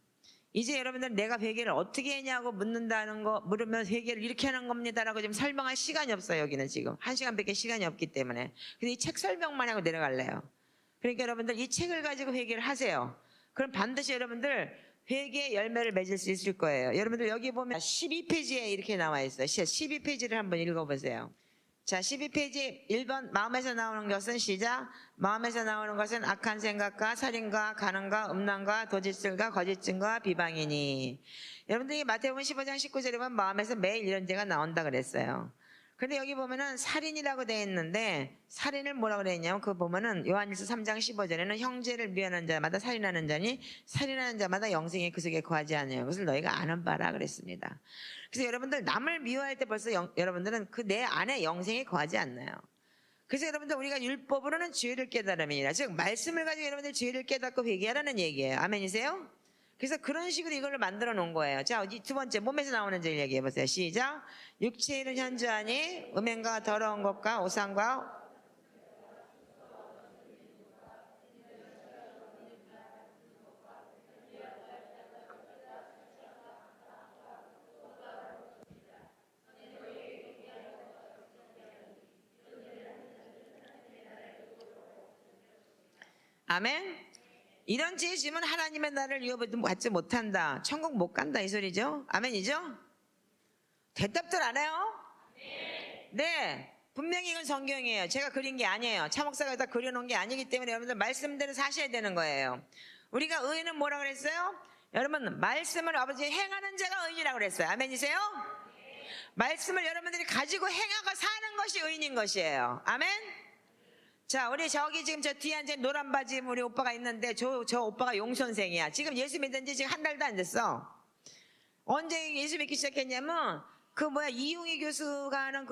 이제 여러분들 내가 회개를 어떻게 했냐고 물으면 회개를 이렇게 하는 겁니다라고 지금 설명할 시간이 없어요. 여기는 지금 1시간밖에 시간이 없기 때문에. 그래서 이 책 설명만 하고 내려갈래요. 그러니까 여러분들 이 책을 가지고 회개를 하세요. 그럼 반드시 여러분들 회개의 열매를 맺을 수 있을 거예요. 여러분들 여기 보면 12페이지에 이렇게 나와 있어요. 12페이지를 한번 읽어보세요. 자, 12페이지 1번 마음에서 나오는 것은 시작. 마음에서 나오는 것은 악한 생각과 살인과 간음과 음란과 도질술과 거짓증과 비방이니. 여러분들이 마태복음 15장 19절에 보면 마음에서 매일 이런 죄가 나온다 그랬어요. 근데 여기 보면은 살인이라고 되어 있는데, 살인을 뭐라고 그랬냐면 그거 보면은 요한일서 3장 15절에는 형제를 미워하는 자마다 살인하는 자니 살인하는 자마다 영생의 그 속에 거하지 않아요. 그것을 너희가 아는 바라 그랬습니다. 그래서 여러분들 남을 미워할 때 벌써 여러분들은 그 내 안에 영생에 거하지 않나요? 그래서 여러분들 우리가 율법으로는 죄를 깨달음이니라. 즉 말씀을 가지고 여러분들 죄를 깨닫고 회개하라는 얘기예요. 아멘이세요? 그래서 그런 식으로 이걸 만들어 놓은 거예요. 자, 두 번째 몸에서 나오는 죄를 얘기해 보세요. 시작. 육체의 일은 현저하니 음행과 더러운 것과 오상과 아멘. 이런 죄 지으면 하나님의 나라를 이어받지 못한다. 천국 못 간다 이 소리죠. 아멘이죠? 대답들 안 해요? 네. 분명히 이건 성경이에요. 제가 그린 게 아니에요. 차 목사가 다 그려놓은 게 아니기 때문에 여러분들 말씀대로 사셔야 되는 거예요. 우리가 의인은 뭐라 그랬어요? 여러분 말씀을 아버지 행하는 자가 의인이라고 그랬어요. 아멘이세요? 말씀을 여러분들이 가지고 행하고 사는 것이 의인인 것이에요. 아멘? 자, 우리 저기 지금 저 뒤에 앉은 노란 바지 우리 오빠가 있는데 저 오빠가 용선생이야. 지금 예수 믿은 지 지금 한 달도 안 됐어. 언제 예수 믿기 시작했냐면 이용희 교수가 하는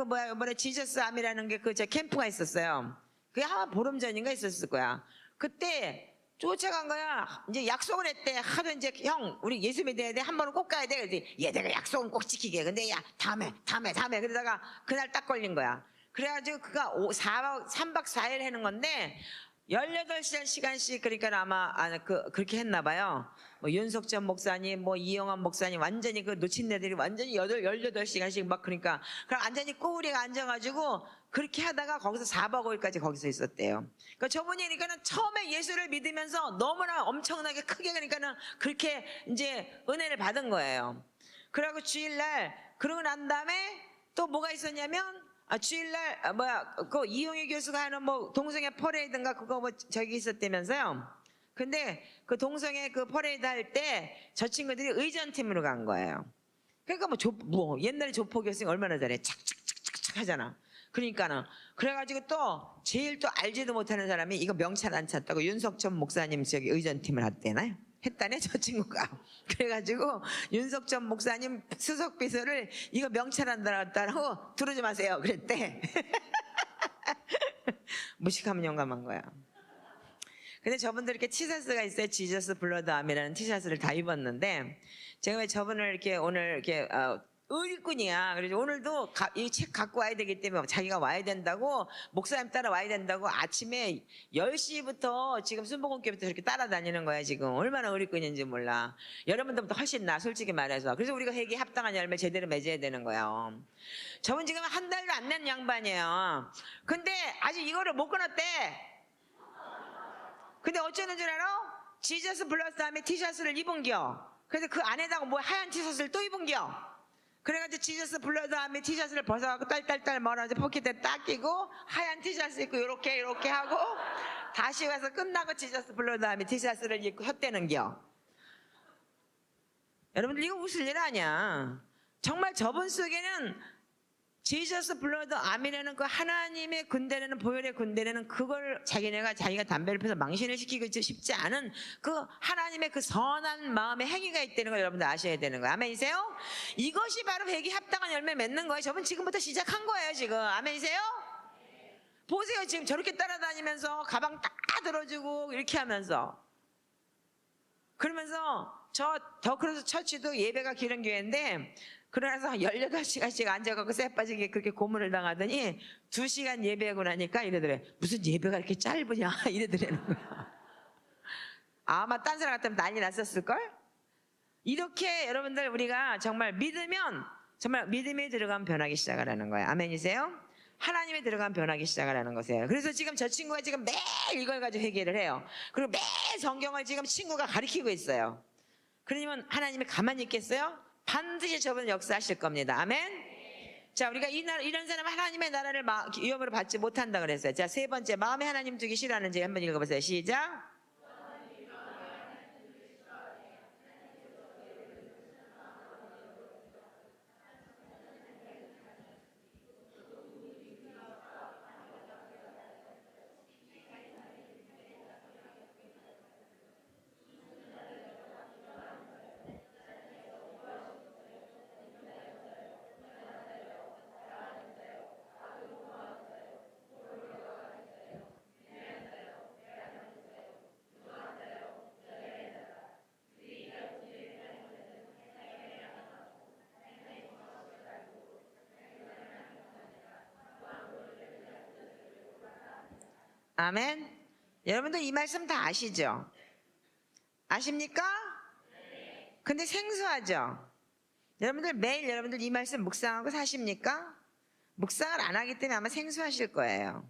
지저스 암이라는 게 저 캠프가 있었어요. 그게 아마 보름 전인가 있었을 거야. 그때 쫓아간 거야. 이제 약속을 했대. 하도 이제 형 우리 예수 믿어야 돼. 한 번은 꼭 가야 돼. 그랬더니 얘 내가 약속은 꼭 지키게. 근데 야 다음에 그러다가 그날 딱 걸린 거야. 그래가지고 그가 3박 4일 하는 건데 18시간씩 그러니까 아마 그렇게 했나 봐요. 뭐 윤석천 목사님, 뭐 이영환 목사님 완전히 그 놓친 애들이 완전히 18시간씩 막 그러니까 그럼 완전히 꼬우리가 앉아가지고 그렇게 하다가 거기서 4박 5일까지 거기서 있었대요. 그러니까 저분이 그러니까는 처음에 예수를 믿으면서 너무나 엄청나게 크게 그러니까는 그렇게 이제 은혜를 받은 거예요. 그러고 주일날 그러고 난 다음에 또 뭐가 있었냐면 주일날 그 이용희 교수가 하는 뭐 동성애 퍼레이드인가 그거 뭐 저기 있었다면서요. 근데 그 동성애 그 퍼레이드 할 때 저 친구들이 의전팀으로 간 거예요. 그러니까 뭐 옛날에 조포 교수님 얼마나 잘해. 착착착착착 하잖아. 그러니까는 그래가지고 또 제일 또 알지도 못하는 사람이 이거 명찰 안 찼다고 윤석천 목사님 저기 의전팀을 했대나요? 했다네 저 친구가. 그래가지고 윤석천 목사님 수석 비서를 이거 명찰 안 달았다고 들어오지 마세요 그랬대. 무식하면 용감한 거야. 근데 저분들 이렇게 티셔츠가 있어요. 지저스 블러드 암이라는 티셔츠를 다 입었는데 제가 왜 저분을 이렇게 오늘 이렇게 의리꾼이야. 그래서 오늘도 이 책 갖고 와야 되기 때문에 자기가 와야 된다고 목사님 따라 와야 된다고 아침에 10시부터 지금 순복음교부터 이렇게 따라다니는 거야. 지금 얼마나 의리꾼인지 몰라. 여러분들보다 훨씬 나 솔직히 말해서. 그래서 우리가 회개에 합당한 열매 제대로 맺어야 되는 거예요. 저분 지금 한 달도 안 낸 양반이에요. 근데 아직 이거를 못 끊었대. 근데 어쩌는 줄 알아? 지저스 블러스 다음에 티셔츠를 입은겨. 그래서 그 안에다가 뭐 하얀 티셔츠를 또 입은겨. 그래가지고 지저스 블러드 다음에 티셔츠를 벗어갖고 딸딸딸 말아서 포켓에 딱 끼고 하얀 티셔츠 입고 요렇게 하고 다시 와서 끝나고 지저스 블러드 다음에 티셔츠를 입고 헛대는겨. 여러분들 이거 웃을 일 아니야. 정말 저분 속에는 지저스 블러드 아멘이라는 그 하나님의 군대라는 보혈의 군대라는 그걸 자기가 담배를 피워서 망신을 시키고 싶지 않은 그 하나님의 그 선한 마음의 행위가 있다는 걸 여러분들 아셔야 되는 거예요. 아멘이세요? 이것이 바로 회개에 합당한 열매 맺는 거예요. 저분 지금부터 시작한 거예요 지금. 아멘이세요? 보세요 지금 저렇게 따라다니면서 가방 딱 들어주고 이렇게 하면서 그러면서 저 더크로스 처치도 예배가 기른 교회인데 그러나서 18시간씩 앉아갖고 쎄빠지게 그렇게 고문을 당하더니 2시간 예배하고 나니까 이래더래. 무슨 예배가 이렇게 짧으냐 이래더라는 거야. 아마 딴 사람 같으면 난리 났었을걸? 이렇게 여러분들 우리가 정말 믿으면 정말 믿음에 들어가면 변하기 시작하라는 거예요. 아멘이세요? 하나님에 들어가면 변하기 시작하라는 것이에요. 그래서 지금 저 친구가 지금 매일 이걸 가지고 회개를 해요. 그리고 매일 성경을 지금 친구가 가르치고 있어요. 그러면 하나님이 가만히 있겠어요? 반드시 저분은 역사하실 겁니다. 아멘. 자, 우리가 이런 사람 하나님의 나라를 위험으로 받지 못한다 그랬어요. 자, 세 번째 마음에 하나님 두기 싫어하는지 한번 읽어보세요. 시작. 아멘. 여러분들 이 말씀 다 아시죠? 아십니까? 근데 생소하죠? 여러분들 매일 여러분들 이 말씀 묵상하고 사십니까? 묵상을 안 하기 때문에 아마 생소하실 거예요.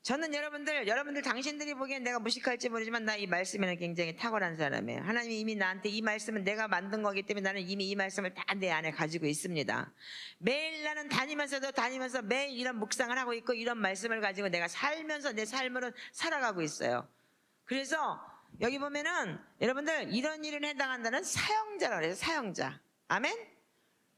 저는 여러분들 당신들이 보기엔 내가 무식할지 모르지만 나 이 말씀에는 굉장히 탁월한 사람이에요. 하나님이 이미 나한테 이 말씀은 내가 만든 거기 때문에 나는 이미 이 말씀을 다 내 안에 가지고 있습니다. 매일 나는 다니면서 매일 이런 묵상을 하고 있고 이런 말씀을 가지고 내가 살면서 내 삶으로 살아가고 있어요. 그래서 여기 보면은 여러분들 이런 일에 해당한다는 사형자라고 그래요. 사형자. 아멘?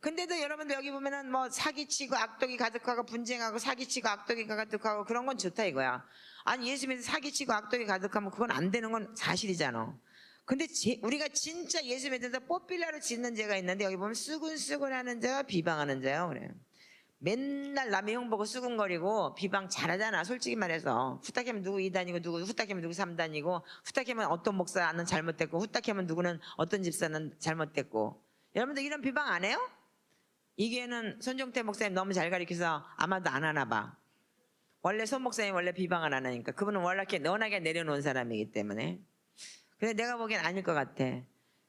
근데도 여러분들 여기 보면은 뭐 사기치고 악독이 가득하고 분쟁하고 사기치고 악독이 가득하고 그런 건 좋다 이거야. 아니 예수 믿어 사기치고 악독이 가득하면 그건 안 되는 건 사실이잖아. 근데 우리가 진짜 예수 믿어서 뽀삐라로 짓는 죄가 있는데 여기 보면 수군수군하는 죄와 비방하는 죄요. 그래요. 맨날 남의 형 보고 수군거리고 비방 잘하잖아. 솔직히 말해서 후딱하면 누구 2단이고 누구 후딱하면 누구 3단이고 후딱하면 어떤 목사는 잘못됐고 후딱하면 누구는 어떤 집사는 잘못됐고. 여러분들 이런 비방 안 해요? 이 교회는 손종태 목사님 너무 잘 가르쳐서 아마도 안 하나 봐. 원래 손 목사님 원래 비방을 안 하니까 그분은 워낙에 내려놓은 사람이기 때문에. 근데 내가 보기엔 아닐 것 같아.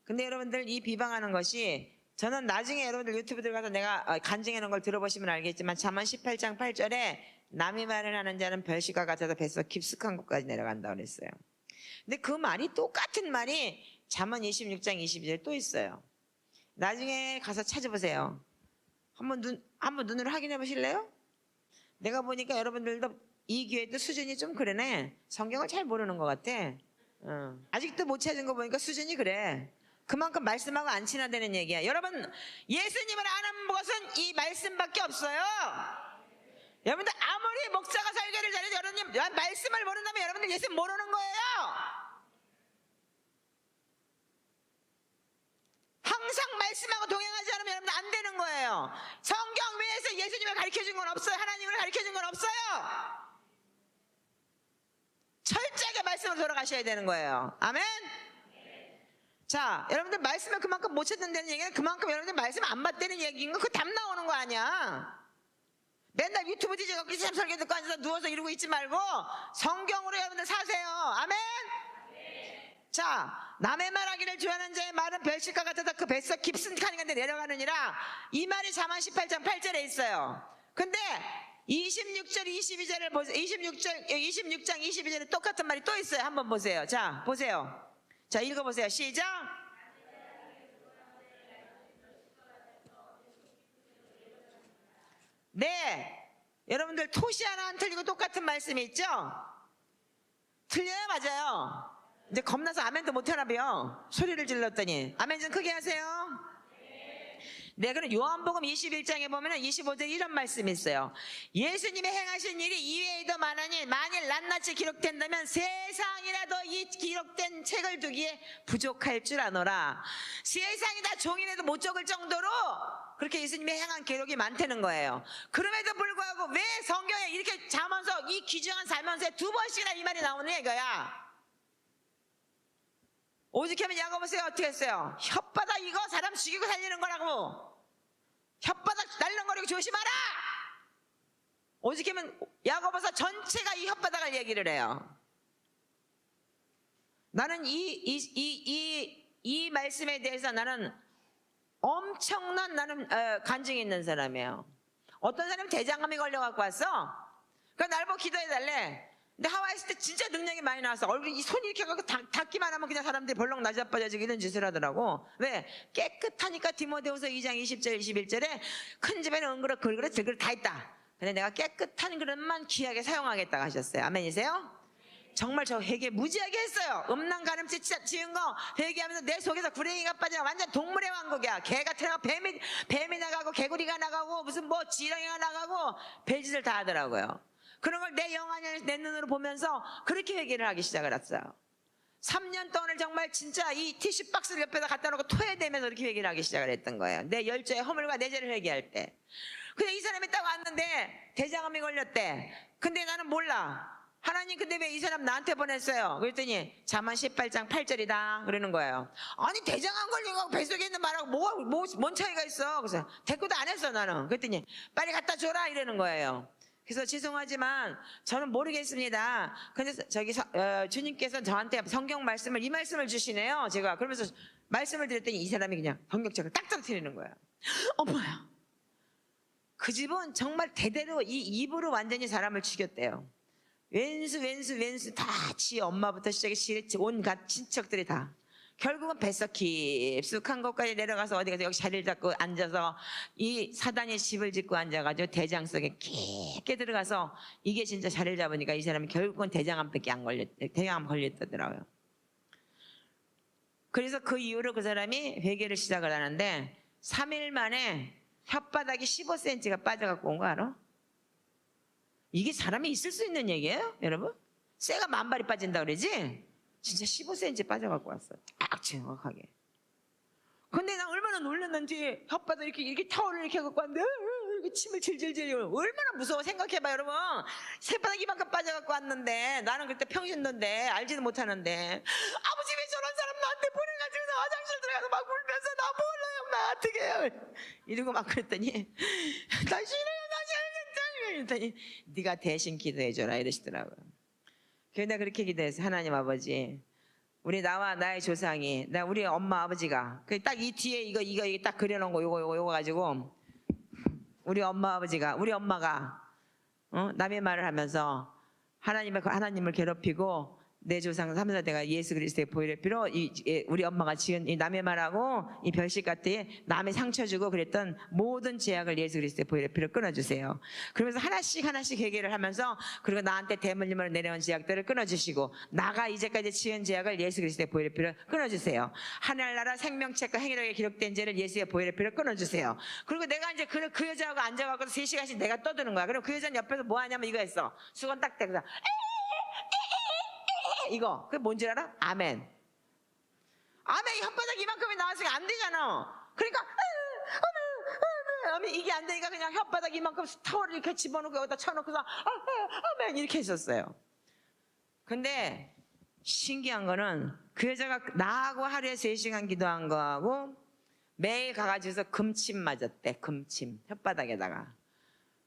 근데 여러분들 이 비방하는 것이 저는 나중에 여러분들 유튜브 들어가서 내가 간증해 놓은 걸 들어보시면 알겠지만 잠언 18장 8절에 남의 말을 하는 자는 별시가 같아서 뱃속 깊숙한 곳까지 내려간다고 그랬어요. 근데 그 말이 똑같은 말이 잠언 26장 22절에 또 있어요. 나중에 가서 찾아보세요. 한번 눈으로 확인해 보실래요? 내가 보니까 여러분들도 이 교회도 수준이 좀 그러네. 성경을 잘 모르는 것 같아. 아직도 못 찾은 거 보니까 수준이 그래. 그만큼 말씀하고 안 친하다는 얘기야. 여러분, 예수님을 아는 것은 이 말씀밖에 없어요. 여러분들 아무리 목사가 설교를 잘해도 여러분님 말씀을 모른다면 여러분들 예수 모르는 거예요. 항상 말씀하고 동행하지 않으면 여러분들 안 되는 거예요. 성경 외에서 예수님을 가르쳐준 건 없어요. 하나님을 가르쳐준 건 없어요. 철저하게 말씀으로 돌아가셔야 되는 거예요. 아멘. 자, 여러분들 말씀을 그만큼 못 찾는다는 얘기는 그만큼 여러분들 말씀 안 받다는 얘기인 거, 그 답 나오는 거 아니야. 맨날 유튜브 뒤져갖고 이참 설교 듣고 앉아서 누워서 이러고 있지 말고 성경으로 여러분들 사세요. 아멘. 자, 남의 말하기를 좋아하는 자의 말은 별실과 같아서 그 뱃속 깊숙한 곳에 내려가느니라. 이 말이 잠언 18장 8절에 있어요. 근데 26절 22절을 보세요. 26장 22절에 똑같은 말이 또 있어요. 한번 보세요. 자, 보세요. 자, 읽어보세요. 시작. 네, 여러분들 토시 하나 안 틀리고 똑같은 말씀이 있죠? 틀려요? 맞아요? 이제 겁나서 아멘도 못하나봐요. 소리를 질렀더니. 아멘 좀 크게 하세요. 네, 그럼 요한복음 21장에 보면 25절에 이런 말씀이 있어요. 예수님의 행하신 일이 이외에도 많으니 만일 낱낱이 기록된다면 세상이라도 이 기록된 책을 두기에 부족할 줄 아노라. 세상이 다 종이라도 못 적을 정도로 그렇게 예수님의 행한 기록이 많다는 거예요. 그럼에도 불구하고 왜 성경에 이렇게 자면서 이 귀중한 살면서 두 번씩이나 이 말이 나오는 이거야. 오죽하면 야고보서가 어떻게 했어요? 혓바닥 이거 사람 죽이고 살리는 거라고. 혓바닥 날름거리고 조심하라. 오죽하면 야고보서 전체가 이 혓바닥을 얘기를 해요. 나는 이 말씀에 대해서 나는 엄청난 간증이 있는 사람이에요. 어떤 사람이 대장암이 걸려갖고 왔어. 그래서 날 보고 기도해달래. 근데 하와이 있을 때 진짜 능력이 많이 나왔어. 얼굴이 이 손이 이렇게 갖고 닿기만 하면 그냥 사람들이 벌렁 나자빠져지고 이런 짓을 하더라고. 왜? 깨끗하니까. 디모데후서 2장 20절 21절에 큰 집에는 은그릇 글그릇 들그릇 다 있다. 근데 내가 깨끗한 그릇만 귀하게 사용하겠다고 하셨어요. 아멘이세요? 정말 저 회개 무지하게 했어요. 음란 가늠죄 지은 거 회개하면서 내 속에서 구렁이가 빠져 완전 동물의 왕국이야. 개가 들어가고 뱀이 나가고 개구리가 나가고 무슨 뭐 지렁이가 나가고 별짓을 다 하더라고요. 그런 걸 내 영 안에 내 눈으로 보면서 그렇게 회개를 하기 시작을 했어요. 3년 동안을 정말 진짜 이 티슈 박스를 옆에다 갖다 놓고 토해대면서 이렇게 회개를 하기 시작을 했던 거예요. 내 열조의 허물과 내 죄를 회개할 때. 근데 이 사람이 딱 왔는데 대장암이 걸렸대. 근데 나는 몰라. 하나님 근데 왜 이 사람 나한테 보냈어요? 그랬더니 잠언 18장 8절이다 그러는 거예요. 아니 대장암 걸린 거하고 뱃속에 있는 말하고 뭔 차이가 있어? 그래서 대꾸도 안 했어 나는. 그랬더니 빨리 갖다 줘라 이러는 거예요. 그래서 죄송하지만 저는 모르겠습니다. 근데 주님께서 저한테 성경 말씀을 이 말씀을 주시네요. 제가 그러면서 말씀을 드렸더니 이 사람이 그냥 번격적으로 딱 떨어뜨리는 거예요. 어머야. 그 집은 정말 대대로 이 입으로 완전히 사람을 죽였대요. 왼수 다 지 엄마부터 시작해 온갖 친척들이 다. 결국은 뱃속 깊숙한 곳까지 내려가서 어디 가서 여기 자리를 잡고 앉아서 이 사단이 집을 짓고 앉아가지고 대장 속에 깊게 들어가서 이게 진짜 자리를 잡으니까 이 사람이 결국은 대장암밖에 안 대장암 걸렸더라고요. 그래서 그 이후로 그 사람이 회개를 시작을 하는데 3일 만에 혓바닥이 15cm가 빠져갖고 온 거 알아? 이게 사람이 있을 수 있는 얘기예요, 여러분? 쇠가 만발이 빠진다 그러지? 진짜 15cm 빠져갖고 왔어. 딱 정확하게. 근데 나 얼마나 놀랐는지 혓바닥 이렇게 타올을 이렇게 갖고 왔는데 이렇게 침을 질질질 얼마나 무서워 생각해봐 여러분. 새바닥 이만큼 빠져갖고 왔는데 나는 그때 평신도인데 알지도 못하는데 아버지 왜 저런 사람 나한테 보내가지고 나 화장실 들어가서 막 울면서 나 몰라요 나 어떻게 해요 이러고 막 그랬더니 나 싫어요 이랬더니 네가 대신 기도해줘라 이러시더라고요. 그래서 내가 그렇게 기도했어요. 하나님 아버지 우리 나와 나의 조상이, 우리 엄마 아버지가 딱 이 뒤에 이거 딱 그려놓은 거 요거 가지고 우리 엄마 아버지가 우리 엄마가 남의 말을 하면서 하나님을 괴롭히고 내 조상 3세대가 예수 그리스도의 보혈의 피로 우리 엄마가 지은 이 남의 말하고 이 별식 같은 남의 상처 주고 그랬던 모든 죄악을 예수 그리스도의 보혈의 피로 끊어주세요. 그러면서 하나씩 해결을 하면서 그리고 나한테 대물림으로 내려온 죄악들을 끊어주시고 나가 이제까지 지은 죄악을 예수 그리스도의 보혈의 피로 끊어주세요. 하늘나라 생명책과 행위록에 기록된 죄를 예수의 보혈의 피로 끊어주세요. 그리고 내가 이제 그 여자하고 앉아갖고 3시간씩 내가 떠드는 거야. 그럼 그 여자는 옆에서 뭐 하냐면 이거 했어. 수건 딱 대고 이거 그게 뭔지 알아? 아멘. 아멘. 혓바닥 이만큼이 나왔으니까 안 되잖아. 그러니까 아멘 이게 안 되니까 그냥 혓바닥 이만큼 타월을 이렇게 집어넣고 여기다 쳐놓고서 아멘 이렇게 했었어요. 근데 신기한 거는 그 여자가 나하고 하루에 3시간 기도한 거하고 매일 가가지고서 금침 맞았대. 금침 혓바닥에다가.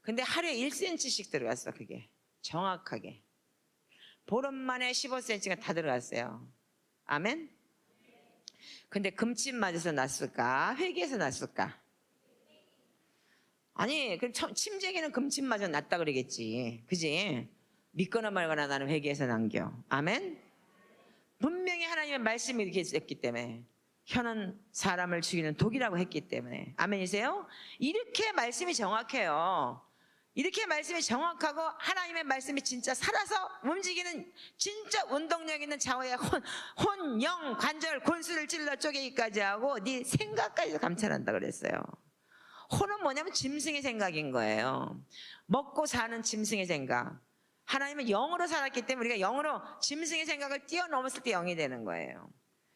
근데 하루에 1cm씩 들어갔어. 그게 정확하게 보름 만에 15cm가 다 들어갔어요. 아멘. 근데 금침 맞아서 났을까? 회개해서 났을까? 아니 그럼 침쟁이는 금침 맞아 났다 그러겠지. 그지? 믿거나 말거나 나는 회개해서 남겨. 아멘. 분명히 하나님의 말씀이 이렇게 했기 때문에 혀는 사람을 죽이는 독이라고 했기 때문에. 아멘이세요? 이렇게 말씀이 정확해요. 이렇게 말씀이 정확하고 하나님의 말씀이 진짜 살아서 움직이는 진짜 운동력 있는 좌우의 혼, 영, 관절, 골수를 찔러 쪼개기까지 하고 네 생각까지 감찰한다 그랬어요. 혼은 뭐냐면 짐승의 생각인 거예요. 먹고 사는 짐승의 생각. 하나님은 영으로 살았기 때문에 우리가 영으로 짐승의 생각을 뛰어넘었을 때 영이 되는 거예요.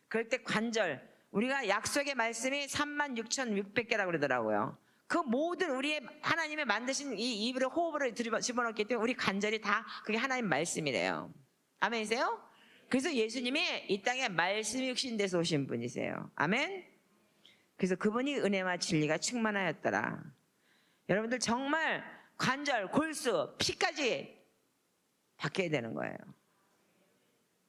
그럴 때 관절, 우리가 약속의 말씀이 36,600개라고 그러더라고요. 그 모든 우리의 하나님의 만드신 이 입으로 호흡으로 집어넣기 때문에 우리 관절이 다 그게 하나님 말씀이래요. 아멘이세요? 그래서 예수님이 이 땅에 말씀이 육신돼서 오신 분이세요. 아멘. 그래서 그분이 은혜와 진리가 충만하였더라. 여러분들 정말 관절, 골수, 피까지 바뀌어야 되는 거예요.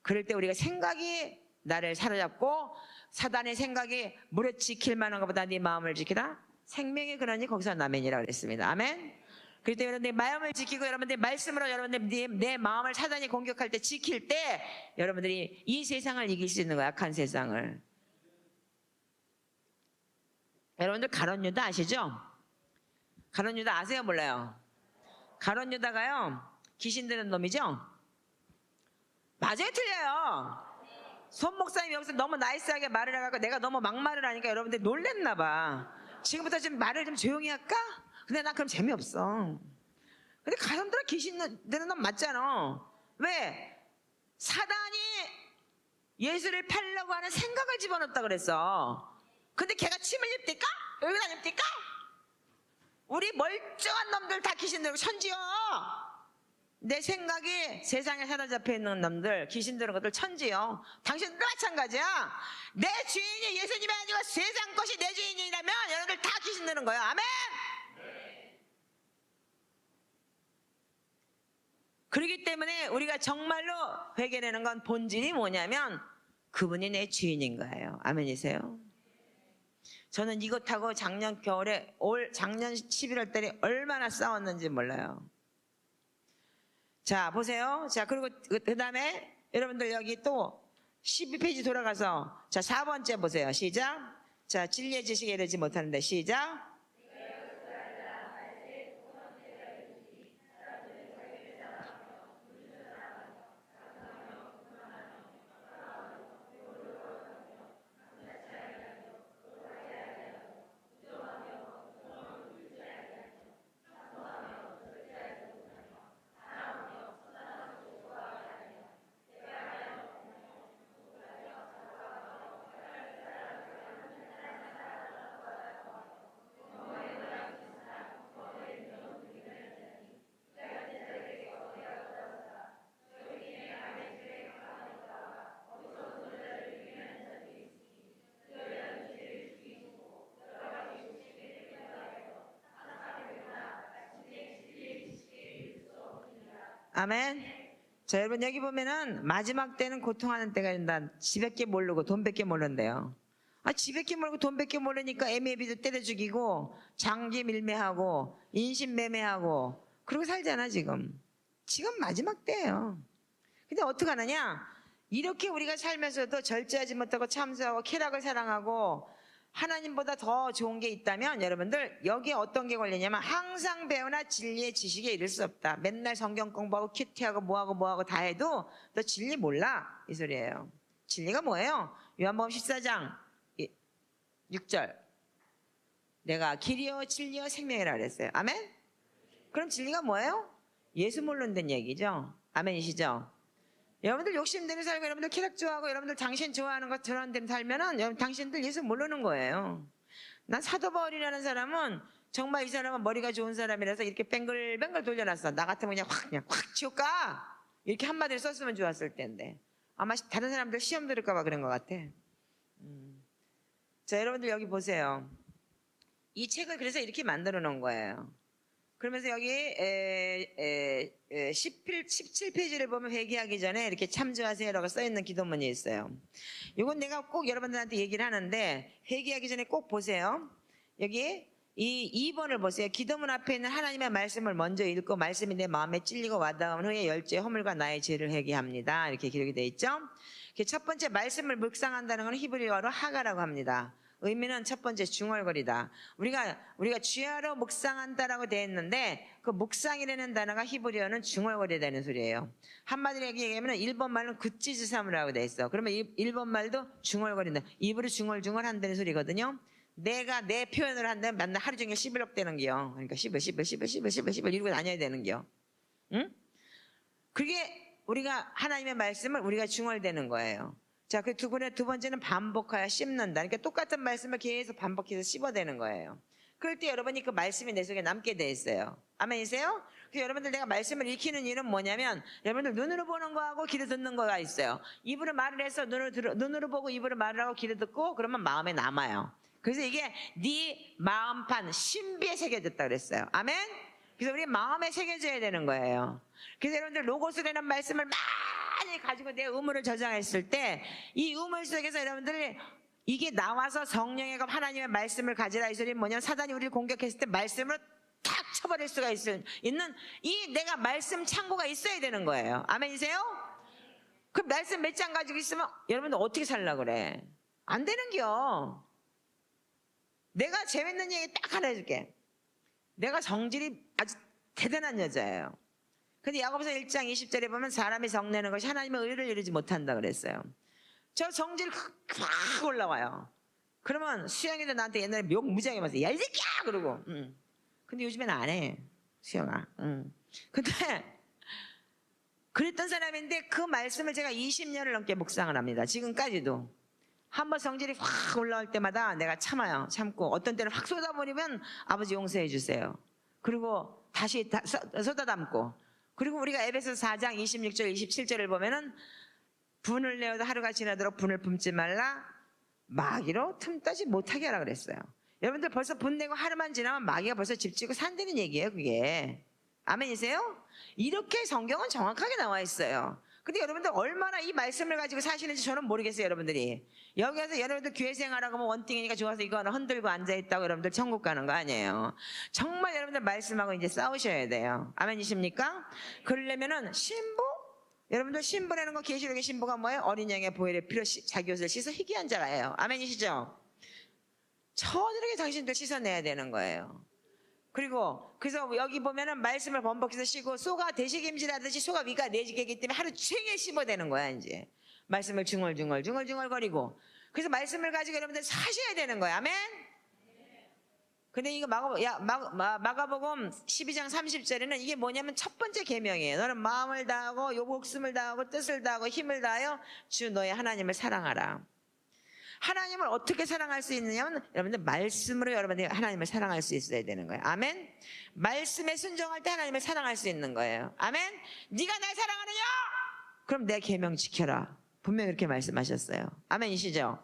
그럴 때 우리가 생각이 나를 사로잡고 사단의 생각이 무릇 지킬 만한 것보다 네 마음을 지키라. 생명의 근원이 거기서 나면이라고 그랬습니다. 아멘. 그럴 때 여러분들 마음을 지키고 여러분들 말씀으로 여러분들 내 마음을 사단이 공격할 때 지킬 때 여러분들이 이 세상을 이길 수 있는 거야. 악한 세상을. 여러분들 가룟 유다 아시죠? 가룟 유다 아세요? 몰라요? 가룟 유다가요 귀신 드는 놈이죠? 맞아요? 틀려요? 손 목사님이 여기서 너무 나이스하게 말을 해갖고 내가 너무 막말을 하니까 여러분들 놀랬나 봐. 지금부터 좀 말을 좀 조용히 할까? 근데 난 그럼 재미없어. 근데 가염들아 귀신 드는 놈 맞잖아. 왜? 사단이 예수를 팔려고 하는 생각을 집어넣었다 그랬어. 근데 걔가 침을 입니까? 여기다 입니까? 우리 멀쩡한 놈들 다 귀신 들고 천지요. 내 생각이 세상에 사로잡혀 있는 놈들, 귀신 드는 것들 천지요. 당신도 마찬가지야. 내 주인이 예수님이 아니고 세상 것이 내 주인이라면 여러분들 다 귀신 드는 거예요. 아멘. 그렇기 때문에 우리가 정말로 회개되는 건 본질이 뭐냐면 그분이 내 주인인 거예요. 아멘이세요? 저는 이것하고 작년 겨울에 작년 11월 달에 얼마나 싸웠는지 몰라요. 자 보세요. 자 그리고 그 다음에 여러분들 여기 또 12페이지 돌아가서 자 4번째 보세요. 시작. 자 진리의 지식에 이르지 못하는데 시작. 아멘. 자, 여러분 여기 보면은 마지막 때는 고통하는 때가 된다. 지밖에 모르고 돈밖에 모른대요. 지밖에 모르고 돈밖에 모르니까 애매비도 때려 죽이고 장기 밀매하고 인신 매매하고 그러고 살잖아 지금. 지금 마지막 때예요. 근데 어떡하느냐? 이렇게 우리가 살면서도 절제하지 못하고 참수하고 쾌락을 사랑하고 하나님보다 더 좋은 게 있다면 여러분들 여기에 어떤 게 걸리냐면 항상 배우나 진리의 지식에 이를 수 없다. 맨날 성경 공부하고 큐티하고 뭐하고 다 해도 너 진리 몰라 이 소리예요. 진리가 뭐예요? 요한복음 14장 6절 내가 길이요 진리요 생명이라 그랬어요. 아멘? 그럼 진리가 뭐예요? 예수 모른다는 얘기죠. 아멘이시죠? 여러분들 욕심대로 살고 여러분들 쾌락 좋아하고 여러분들 당신 좋아하는 것 저런 데로 살면은 여러분 당신들 예수 모르는 거예요. 난 사도 바울이라는 사람은 정말 이 사람은 머리가 좋은 사람이라서 이렇게 뱅글뱅글 돌려놨어. 나 같으면 그냥 확 지옥 가 이렇게 한마디를 썼으면 좋았을 텐데 아마 다른 사람들 시험 들을까 봐 그런 것 같아. 자, 여러분들 여기 보세요. 이 책을 그래서 이렇게 만들어 놓은 거예요. 그러면서 여기 17페이지를 보면 회개하기 전에 이렇게 참조하세요라고 써있는 기도문이 있어요. 이건 내가 꼭 여러분들한테 얘기를 하는데 회개하기 전에 꼭 보세요. 여기 이 2번을 보세요. 기도문 앞에 있는 하나님의 말씀을 먼저 읽고 말씀이 내 마음에 찔리고 와닿은 후에 열죄 허물과 나의 죄를 회개합니다. 이렇게 기록이 되어 있죠. 첫 번째 말씀을 묵상한다는 건 히브리어로 하가라고 합니다. 의미는 첫 번째 중얼거리다. 우리가 주야로 묵상한다라고 되어 있는데 그 묵상이라는 단어가 히브리어는 중얼거리다는 소리예요. 한마디로 얘기하면 일본 말은 굿지즈삼이라고 되어 있어. 그러면 일본 말도 중얼거린다. 입으로 중얼중얼 한다는 소리거든요. 내가 내 표현을 한다면 맨날 하루 종일 씹을럭 되는 게요. 그러니까 씹을 이러고 다녀야 되는 게요. 응? 그게 우리가 하나님의 말씀을 우리가 중얼대는 거예요. 자, 그 두 번째는 반복하여 씹는다. 그러니까 똑같은 말씀을 계속 반복해서 씹어대는 거예요. 그럴 때 여러분이 그 말씀이 내 속에 남게 돼 있어요. 아멘이세요? 그래서 여러분들 내가 말씀을 읽히는 이유는 뭐냐면 여러분들 눈으로 보는 거하고 귀로 듣는 거가 있어요. 입으로 말을 해서 눈으로 보고 입으로 말을 하고 귀로 듣고 그러면 마음에 남아요. 그래서 이게 네 마음판 신비에 새겨졌다 그랬어요. 아멘? 그래서 우리 마음에 새겨져야 되는 거예요. 그래서 여러분들 로고스라는 말씀을 많이 가지고 내 의무를 저장했을 때 이 의무 속에서 여러분들이 이게 나와서 성령의 것 하나님의 말씀을 가지라 이 소리는 뭐냐면 사단이 우리를 공격했을 때 말씀으로 탁 쳐버릴 수가 있는 이 내가 말씀 창고가 있어야 되는 거예요. 아멘이세요? 그 말씀 몇 장 가지고 있으면 여러분들 어떻게 살려고 그래? 안 되는겨. 내가 재밌는 얘기 딱 하나 해줄게. 내가 성질이 아주 대단한 여자예요. 근데 야고보서 1장 20절에 보면 사람이 성내는 것이 하나님의 의를 이루지 못한다 그랬어요. 저 성질 확 올라와요. 그러면 수영이도 나한테 옛날에 욕 무지하게 맞았어. 야 이 새끼야 그러고. 근데 요즘에는 안 해 수영아. 근데 그랬던 사람인데 그 말씀을 제가 20년을 넘게 묵상을 합니다. 지금까지도 한번 성질이 확 올라올 때마다 내가 참고 어떤 때는 확 쏟아버리면 아버지 용서해 주세요. 그리고 다시 쏟아담고. 그리고 우리가 에베소서 4장 26절 27절을 보면은 분을 내어도 하루가 지나도록 분을 품지 말라 마귀로 틈타지 못하게 하라 그랬어요. 여러분들 벌써 분 내고 하루만 지나면 마귀가 벌써 집지고 산다는 얘기예요. 그게 아멘이세요? 이렇게 성경은 정확하게 나와 있어요. 근데 여러분들 얼마나 이 말씀을 가지고 사시는지 저는 모르겠어요. 여러분들이 여기 와서 여러분들 교회 생활하고 뭐 원띵이니까 좋아서 이거 하나 흔들고 앉아있다고 여러분들 천국 가는 거 아니에요. 정말 여러분들 말씀하고 이제 싸우셔야 돼요. 아멘이십니까? 그러려면은 신부, 여러분들 신부라는 거 계시록의 신부가 뭐예요? 어린 양의 보혈의 피로 자기 옷을 씻어 희귀한 자가예요. 아멘이시죠? 저들에게 당신들 씻어내야 되는 거예요. 그리고 그래서 여기 보면은 말씀을 번복해서 쉬고 소가 대식임질하듯이 소가 위가 내지게기 때문에 하루 종일 씹어대는 거야. 이제 말씀을 중얼거리고 그래서 말씀을 가지고 여러분들 사셔야 되는 거야. 아멘. 근데 이거 마가복음 12장 30절에는 이게 뭐냐면 첫 번째 계명이에요. 너는 마음을 다하고 목숨을 다하고 뜻을 다하고 힘을 다하여 주 너의 하나님을 사랑하라. 하나님을 어떻게 사랑할 수 있느냐면 여러분들 말씀으로 여러분들이 하나님을 사랑할 수 있어야 되는 거예요. 아멘. 말씀에 순종할 때 하나님을 사랑할 수 있는 거예요. 아멘. 네가 날 사랑하느냐? 그럼 내 계명 지켜라. 분명히 그렇게 말씀하셨어요. 아멘이시죠?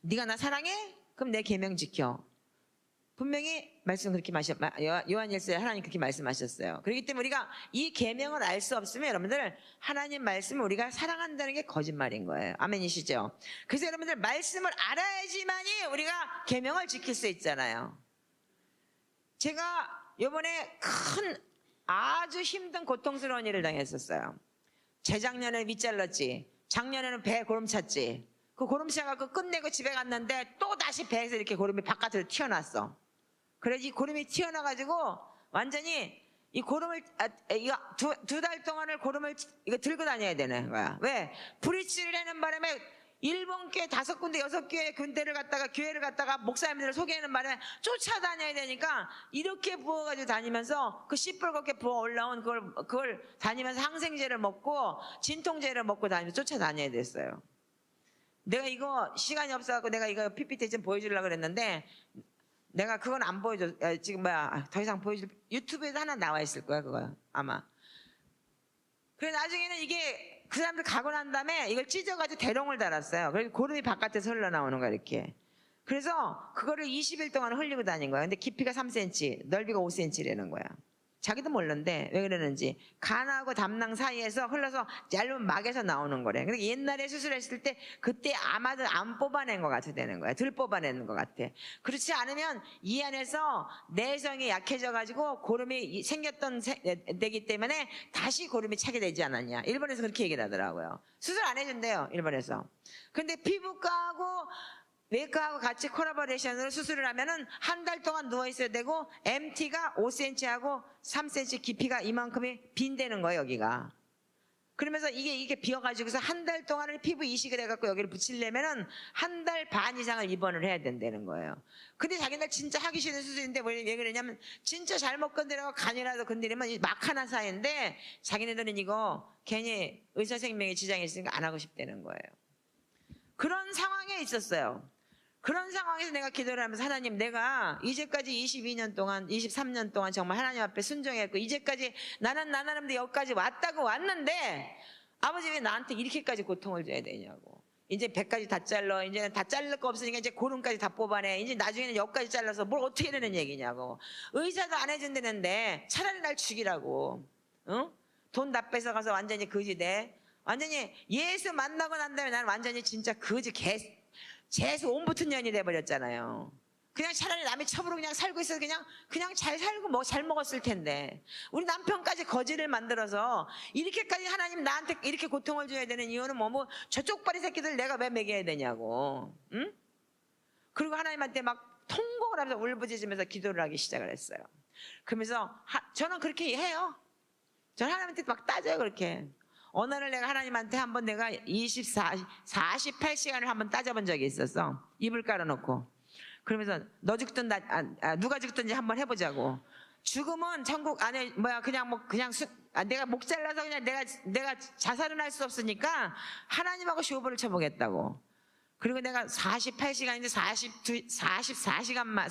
네가 나 사랑해? 그럼 내 계명 지켜. 분명히 말씀 그렇게 요한일서에 하나님 그렇게 말씀하셨어요. 그렇기 때문에 우리가 이 계명을 알 수 없으면 여러분들 하나님 말씀을 우리가 사랑한다는 게 거짓말인 거예요. 아멘이시죠? 그래서 여러분들 말씀을 알아야지만이 우리가 계명을 지킬 수 있잖아요. 제가 이번에 큰 아주 힘든 고통스러운 일을 당했었어요. 재작년에 윗잘랐지, 작년에는 배 고름 찼지. 그 고름 차갖고 끝내고 집에 갔는데 또 다시 배에서 이렇게 고름이 바깥으로 튀어났어. 그래서 이 고름이 튀어나가지고 완전히 이 고름을 이거 두 달 동안을 고름을 이거 들고 다녀야 되는 거야. 왜? 브릿지를 하는 바람에 일본 교회 5군데 6교회 교회를 갔다가 목사님들을 소개하는 바람에 쫓아다녀야 되니까 이렇게 부어가지고 다니면서 그 시뻘겋게 부어 올라온 그걸 다니면서 항생제를 먹고 진통제를 먹고 다니면서 쫓아다녀야 됐어요. 내가 이거 시간이 없어갖고 내가 이거 PPT 좀 보여주려고 그랬는데 내가 그건 안 보여줘. 지금 더 이상 보여줄 유튜브에도 하나 나와 있을 거야 그거 아마. 그래 나중에는 이게 그 사람들 가고 난 다음에 이걸 찢어가지고 대롱을 달았어요. 그래서 고름이 바깥에서 흘러나오는 거야 이렇게. 그래서 그거를 20일 동안 흘리고 다닌 거야. 근데 깊이가 3cm, 넓이가 5cm라는 거야. 자기도 몰랐는데 왜 그러는지. 간하고 담낭 사이에서 흘러서 얇은 막에서 나오는 거래. 근데 옛날에 수술했을 때 그때 아마도 안 뽑아낸 것 같아 되는 거야. 덜 뽑아내는 것 같아. 그렇지 않으면 이 안에서 내성이 약해져가지고 고름이 생겼던 되기 때문에 다시 고름이 차게 되지 않았냐. 일본에서 그렇게 얘기를 하더라고요. 수술 안 해준대요 일본에서. 근데 피부과하고 외과하고 같이 콜라보레이션으로 수술을 하면은 한 달 동안 누워있어야 되고 MT가 5cm하고 3cm 깊이가 이만큼이 빈대는 거예요 여기가. 그러면서 이게 비어가지고서 한 달 동안을 피부 이식을 해갖고 여기를 붙이려면은 한 달 반 이상을 입원을 해야 된다는 거예요. 근데 자기들 진짜 하기 싫은 수술인데 왜 그러냐면 진짜 잘못 건드리고 간이라도 건드리면 막 하나 사이인데 자기네들은 이거 괜히 의사 생명에 지장이 있으니까 안 하고 싶다는 거예요. 그런 상황에 있었어요. 그런 상황에서 내가 기도를 하면서 하나님 내가 이제까지 22년 동안 23년 동안 정말 하나님 앞에 순종했고 이제까지 나는 여기까지 왔는데 아버지 왜 나한테 이렇게까지 고통을 줘야 되냐고. 이제 배까지 다 잘라. 이제는 다 자를 거 없으니까 이제 고름까지 다 뽑아내. 이제 나중에는 여기까지 잘라서 뭘 어떻게 되는 얘기냐고. 의사도 안 해준다는데 차라리 날 죽이라고. 응? 돈 다 뺏어가서 완전히 거지 돼. 완전히 예수 만나고 난 다음에 나는 완전히 진짜 거지 재수 온 붙은 년이 돼버렸잖아요. 그냥 차라리 남의 첩으로 그냥 살고 있어서 그냥 잘 살고 잘 먹었을 텐데 우리 남편까지 거지를 만들어서 이렇게까지 하나님 나한테 이렇게 고통을 줘야 되는 이유는 뭐 저쪽 바리 새끼들 내가 왜 먹여야 되냐고. 응? 그리고 하나님한테 막 통곡을 하면서 울부짖으면서 기도를 하기 시작을 했어요. 그러면서 저는 그렇게 해요. 저는 하나님한테 막 따져요 그렇게. 어느 날 내가 하나님한테 한번 내가 48시간을 한번 따져본 적이 있었어. 입을 깔아놓고. 그러면서 너 죽든 누가 죽든지 한번 해보자고. 죽음은 천국 안에 내가 목 잘라서 그냥 내가 자살은 할 수 없으니까 하나님하고 쇼부를 쳐보겠다고. 그리고 내가 48시간인데 44시간만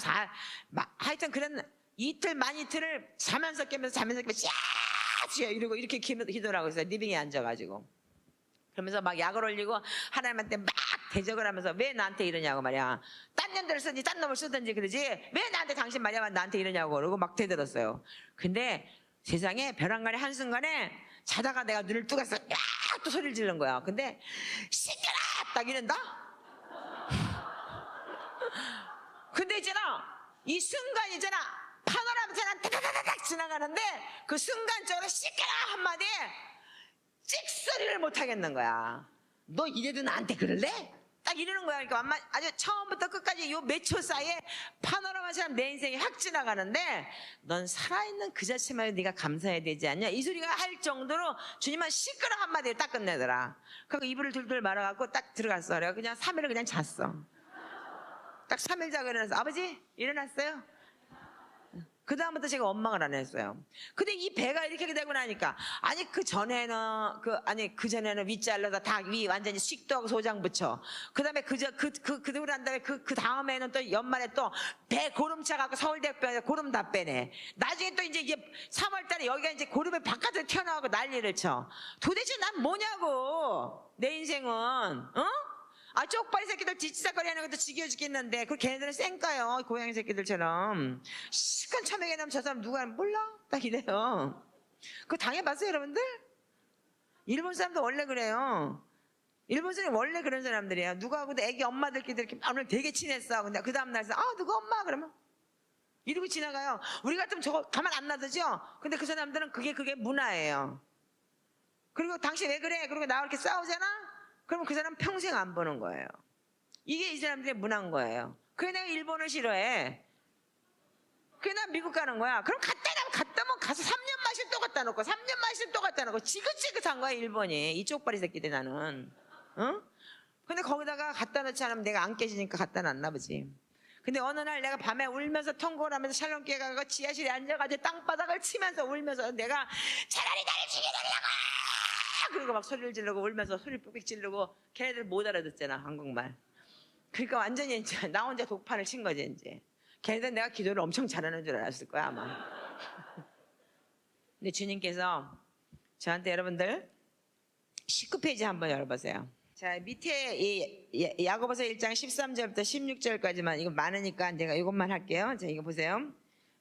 하여튼 그런 이틀을 자면서 깨면서 이러고 이렇게 기도를 하고 있어요. 리빙에 앉아가지고. 그러면서 막 약을 올리고 하나님한테 막 대적을 하면서 왜 나한테 이러냐고 말이야. 딴 년들을 쓰든지 딴 놈을 쓰든지 그러지 왜 당신 말이야 나한테 이러냐고 그러고 막 대들었어요. 근데 세상에 벼랑간에 한순간에 자다가 내가 눈을 뜨고서 또 소리를 지르는 거야. 근데 시끄러 딱 이런다. 근데 있잖아 이 순간 있잖아 파노라마처럼 다다다닥 지나가는데 그 순간적으로 시끄러 한마디에 찍소리를 못 하겠는 거야. 너 이래도 나한테 그럴래? 딱 이러는 거야. 그러니까 아주 처음부터 끝까지 요 몇 초 사이에 파노라마처럼 내 인생이 확 지나가는데 넌 살아있는 그 자체만 해도 네가 감사해야 되지 않냐? 이 소리가 할 정도로 주님은 시끄러 한마디에 딱 끝내더라. 그리고 이불을 둘둘 말아갖고 딱 들어갔어. 그래가 그냥 3일을 그냥 잤어. 딱 3일 자고 일어났어. 아버지 일어났어요? 그 다음부터 제가 원망을 안 했어요. 근데 이 배가 이렇게 되고 나니까 그 전에는 윗 잘라서 다 위 완전히 식도하고 소장 붙여. 그 다음에 그러고 난 다음에 그 다음에는 또 연말에 또 배 고름 차갖고 서울대학교에 고름 다 빼내. 나중에 또 이제 3월달에 여기가 이제 고름이 바깥으로 튀어나오고 난리를 쳐. 도대체 난 뭐냐고 내 인생은. 어? 아, 쪽발이 새끼들 뒤치다거리 하는 것도 지겨워 죽겠는데, 그 걔네들은 쌩까요. 고양이 새끼들처럼. 시간 처먹게 나면 저 사람 누가 몰라? 딱 이래요. 그거 당해봤어요, 여러분들? 일본 사람도 원래 그래요. 일본 사람이 원래 그런 사람들이에요. 누구하고도 애기 엄마들끼리 이렇게 오늘 되게 친했어. 근데 그 다음날 누구 엄마? 그러면 이러고 지나가요. 우리 같으면 저거 가만 안 놔두죠? 근데 그 사람들은 그게 문화예요. 그리고 당신 왜 그래? 그리고 나와 이렇게 싸우잖아? 그러면 그 사람 평생 안 보는 거예요. 이게 이 사람들의 문화인 거예요. 그래 내가 일본을 싫어해. 그래 나 미국 가는 거야. 그럼 갔다 뭐 가서 3년 마시면 또 갖다 놓고 3년 마시면 또 갖다 놓고 지긋지긋한 거야 일본이. 이 쪽발이 새끼들 나는. 응? 근데 거기다가 갖다 놓지 않으면 내가 안 깨지니까 갖다 놨나 보지. 근데 어느 날 내가 밤에 울면서 통곡을 하면서 샬롬교회 가서 지하실에 앉아가지고 땅바닥을 치면서 울면서 내가 차라리 나를 죽여달라고! 그리고 막 소리를 지르고 울면서 소리 빽빽 지르고 걔네들 못 알아듣잖아 한국말. 그러니까 완전히 이제 나 혼자 독판을 친 거지 이제. 걔네들 내가 기도를 엄청 잘하는 줄 알았을 거야 아마. 근데 주님께서 저한테 여러분들 19페이지 한번 열어보세요. 자, 밑에 이 야고보서 1장 13절부터 16절까지만, 이거 많으니까 내가 이것만 할게요. 자, 이거 보세요.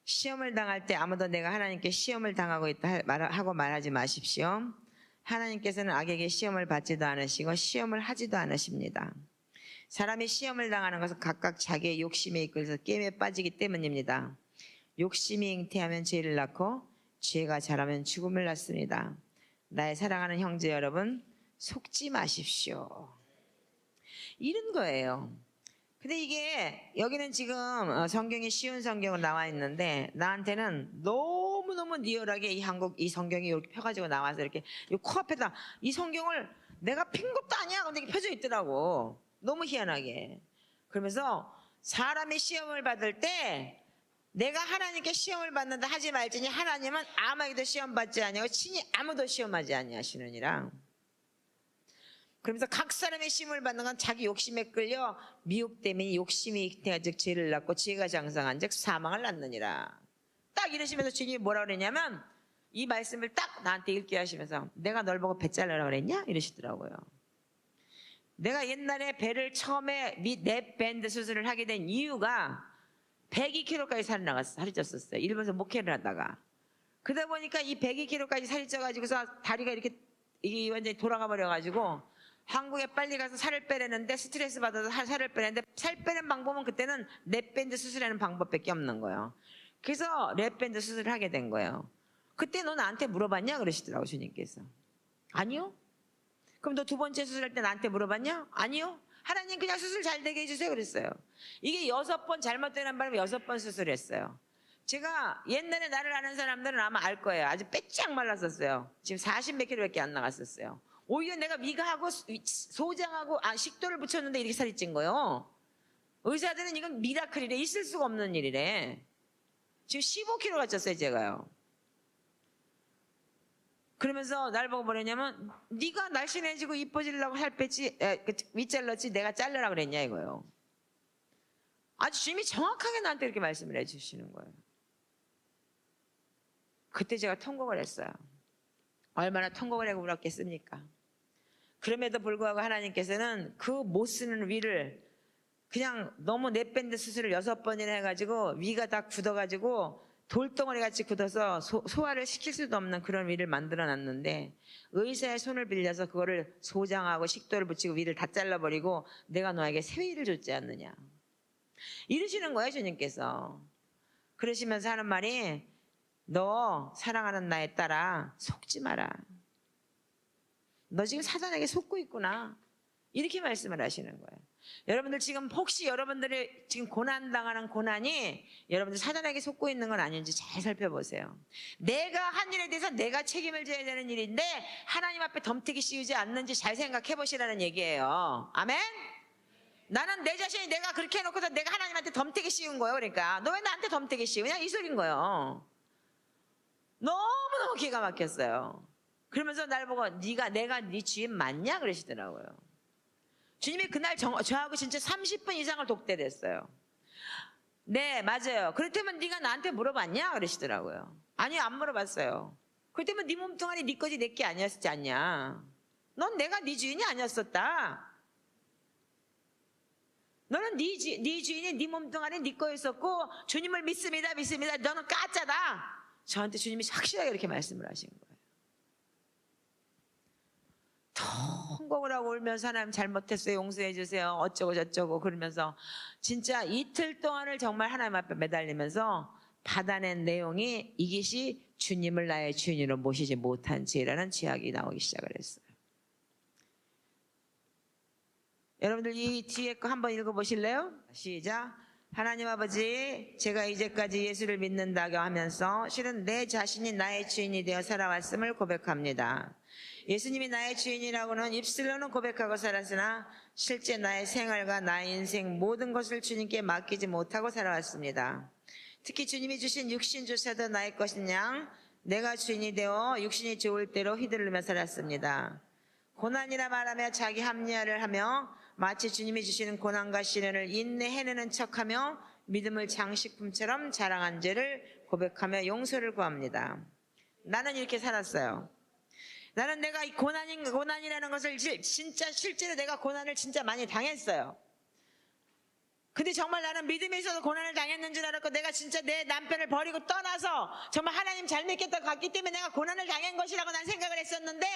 시험을 당할 때 아무도 내가 하나님께 시험을 당하고 있다 하고 말하지 마십시오. 하나님께서는 악에게 시험을 받지도 않으시고 시험을 하지도 않으십니다. 사람이 시험을 당하는 것은 각각 자기의 욕심에 이끌려서 게임에 빠지기 때문입니다. 욕심이 잉태하면 죄를 낳고 죄가 자라면 죽음을 낳습니다. 나의 사랑하는 형제 여러분, 속지 마십시오. 이런 거예요. 근데 이게 여기는 지금 성경이 쉬운 성경으로 나와 있는데 나한테는 너무너무 리얼하게 이 성경이 이렇게 펴가지고 나와서 이렇게 코앞에다 이 성경을 내가 핀 것도 아니야. 근데 이게 펴져 있더라고. 너무 희한하게. 그러면서 사람이 시험을 받을 때 내가 하나님께 시험을 받는다 하지 말지니 하나님은 아무에게도 시험 받지 아니하고 친히 아무도 시험하지 아니하시느니라. 그러면서 각 사람의 시험을 받는 건 자기 욕심에 끌려 미혹됨이 욕심이 잉태한 즉 죄를 낳고 죄가 장성한 즉 사망을 낳느니라. 딱 이러시면서 주님이 뭐라 그랬냐면 이 말씀을 딱 나한테 읽게 하시면서 내가 널 보고 배 잘라라 그랬냐? 이러시더라고요. 내가 옛날에 배를 처음에 넷밴드 수술을 하게 된 이유가 102kg까지 살이 쪘었어요. 일본에서 목회를 하다가. 그러다 보니까 이 102kg까지 살이 쪄가지고서 다리가 이렇게 완전히 돌아가 버려가지고 한국에 빨리 가서 살을 빼려는데 스트레스 받아서 살을 빼려는데 살 빼는 방법은 그때는 랩밴드 수술하는 방법밖에 없는 거예요. 그래서 랩밴드 수술을 하게 된 거예요. 그때 너 나한테 물어봤냐? 그러시더라고 주님께서. 아니요. 그럼 너 두 번째 수술할 때 나한테 물어봤냐? 아니요. 하나님 그냥 수술 잘 되게 해주세요 그랬어요. 이게 6번 잘못되는 바람에 6번 수술했어요. 제가 옛날에 나를 아는 사람들은 아마 알 거예요. 아주 빼짝 말랐었어요. 지금 40몇 킬로밖에 안 나갔었어요. 오히려 내가 미가하고 소장하고 식도를 붙였는데 이렇게 살이 찐 거예요. 의사들은 이건 미라클이래. 있을 수가 없는 일이래. 지금 15kg가 쪘어요 제가요. 그러면서 날 보고 뭐랬냐면 네가 날씬해지고 이뻐지려고 살 뺐지 윗잘랐지 내가 잘라라 그랬냐 이거예요. 아주 주님이 정확하게 나한테 이렇게 말씀을 해주시는 거예요. 그때 제가 통곡을 했어요. 얼마나 통곡을 하고 울었겠습니까? 그럼에도 불구하고 하나님께서는 그 못 쓰는 위를 그냥 너무 넷밴드 수술을 6번이나 해가지고 위가 다 굳어가지고 돌덩어리 같이 굳어서 소화를 시킬 수도 없는 그런 위를 만들어 놨는데 의사의 손을 빌려서 그거를 소장하고 식도를 붙이고 위를 다 잘라버리고 내가 너에게 새 위를 줬지 않느냐 이러시는 거예요 주님께서. 그러시면서 하는 말이 너 사랑하는 나의 딸아 속지 마라. 너 지금 사단에게 속고 있구나. 이렇게 말씀을 하시는 거예요. 여러분들 지금 혹시 여러분들이 지금 고난당하는 고난이 여러분들 사단에게 속고 있는 건 아닌지 잘 살펴보세요. 내가 한 일에 대해서 내가 책임을 져야 되는 일인데 하나님 앞에 덤태기 씌우지 않는지 잘 생각해 보시라는 얘기예요. 아멘? 나는 내 자신이 내가 그렇게 해놓고서 내가 하나님한테 덤태기 씌운 거예요. 그러니까 너 왜 나한테 덤태기 씌우냐 이 소리인 거예요. 너무너무 기가 막혔어요. 그러면서 날 보고 내가 네 주인 맞냐 그러시더라고요. 주님이 그날 저하고 진짜 30분 이상을 독대를 했어요. 네 맞아요. 그렇다면 네가 나한테 물어봤냐 그러시더라고요. 아니 안 물어봤어요. 그렇다면 네 몸뚱아리 네 거지 내 게 아니었지 않냐. 넌 내가 네 주인이 아니었었다. 너는 네 주인이 네 몸뚱아리 네 거였었고 주님을 믿습니다. 너는 가짜다. 저한테 주님이 확실하게 이렇게 말씀을 하신 거예요. 통곡을 하고 울면서 하나님 잘못했어요. 용서해 주세요. 어쩌고 저쩌고 그러면서 진짜 이틀 동안을 정말 하나님 앞에 매달리면서 받아낸 내용이 이것이 주님을 나의 주인으로 모시지 못한 죄라는 죄악이 나오기 시작을 했어요. 여러분들 이 뒤에 거 한번 읽어보실래요? 시작. 하나님 아버지, 제가 이제까지 예수를 믿는다고 하면서 실은 내 자신이 나의 주인이 되어 살아왔음을 고백합니다. 예수님이 나의 주인이라고는 입술로는 고백하고 살았으나 실제 나의 생활과 나의 인생 모든 것을 주님께 맡기지 못하고 살아왔습니다. 특히 주님이 주신 육신조차도 나의 것인 양 내가 주인이 되어 육신이 좋을 대로 휘두르며 살았습니다. 고난이라 말하며 자기 합리화를 하며 마치 주님이 주시는 고난과 시련을 인내해내는 척하며 믿음을 장식품처럼 자랑한 죄를 고백하며 용서를 구합니다. 나는 이렇게 살았어요. 나는 내가 이 고난이라는 것을 진짜 실제로 내가 고난을 진짜 많이 당했어요. 근데 정말 나는 믿음에 있어서 고난을 당했는 줄 알았고 내가 진짜 내 남편을 버리고 떠나서 정말 하나님 잘 믿겠다고 갔기 때문에 내가 고난을 당한 것이라고 난 생각을 했었는데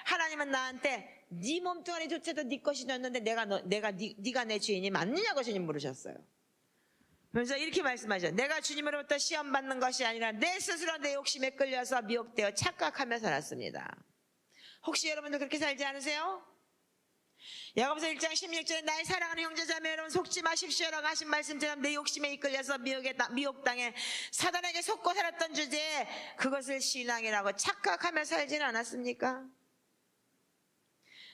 하나님은 나한테 네 몸뚱아리조차도 네 것이었는데 네가 내 주인이 맞느냐고 주님 물으셨어요. 그래서 이렇게 말씀하죠. 내가 주님으로부터 시험 받는 것이 아니라 내 스스로 내 욕심에 끌려서 미혹되어 착각하며 살았습니다. 혹시 여러분들 그렇게 살지 않으세요? 야고보서 1장 16절에 나의 사랑하는 형제자매 여러분 속지 마십시오라고 하신 말씀처럼 내 욕심에 이끌려서 미혹당해 사단에게 속고 살았던 주제에 그것을 신앙이라고 착각하며 살지는 않았습니까?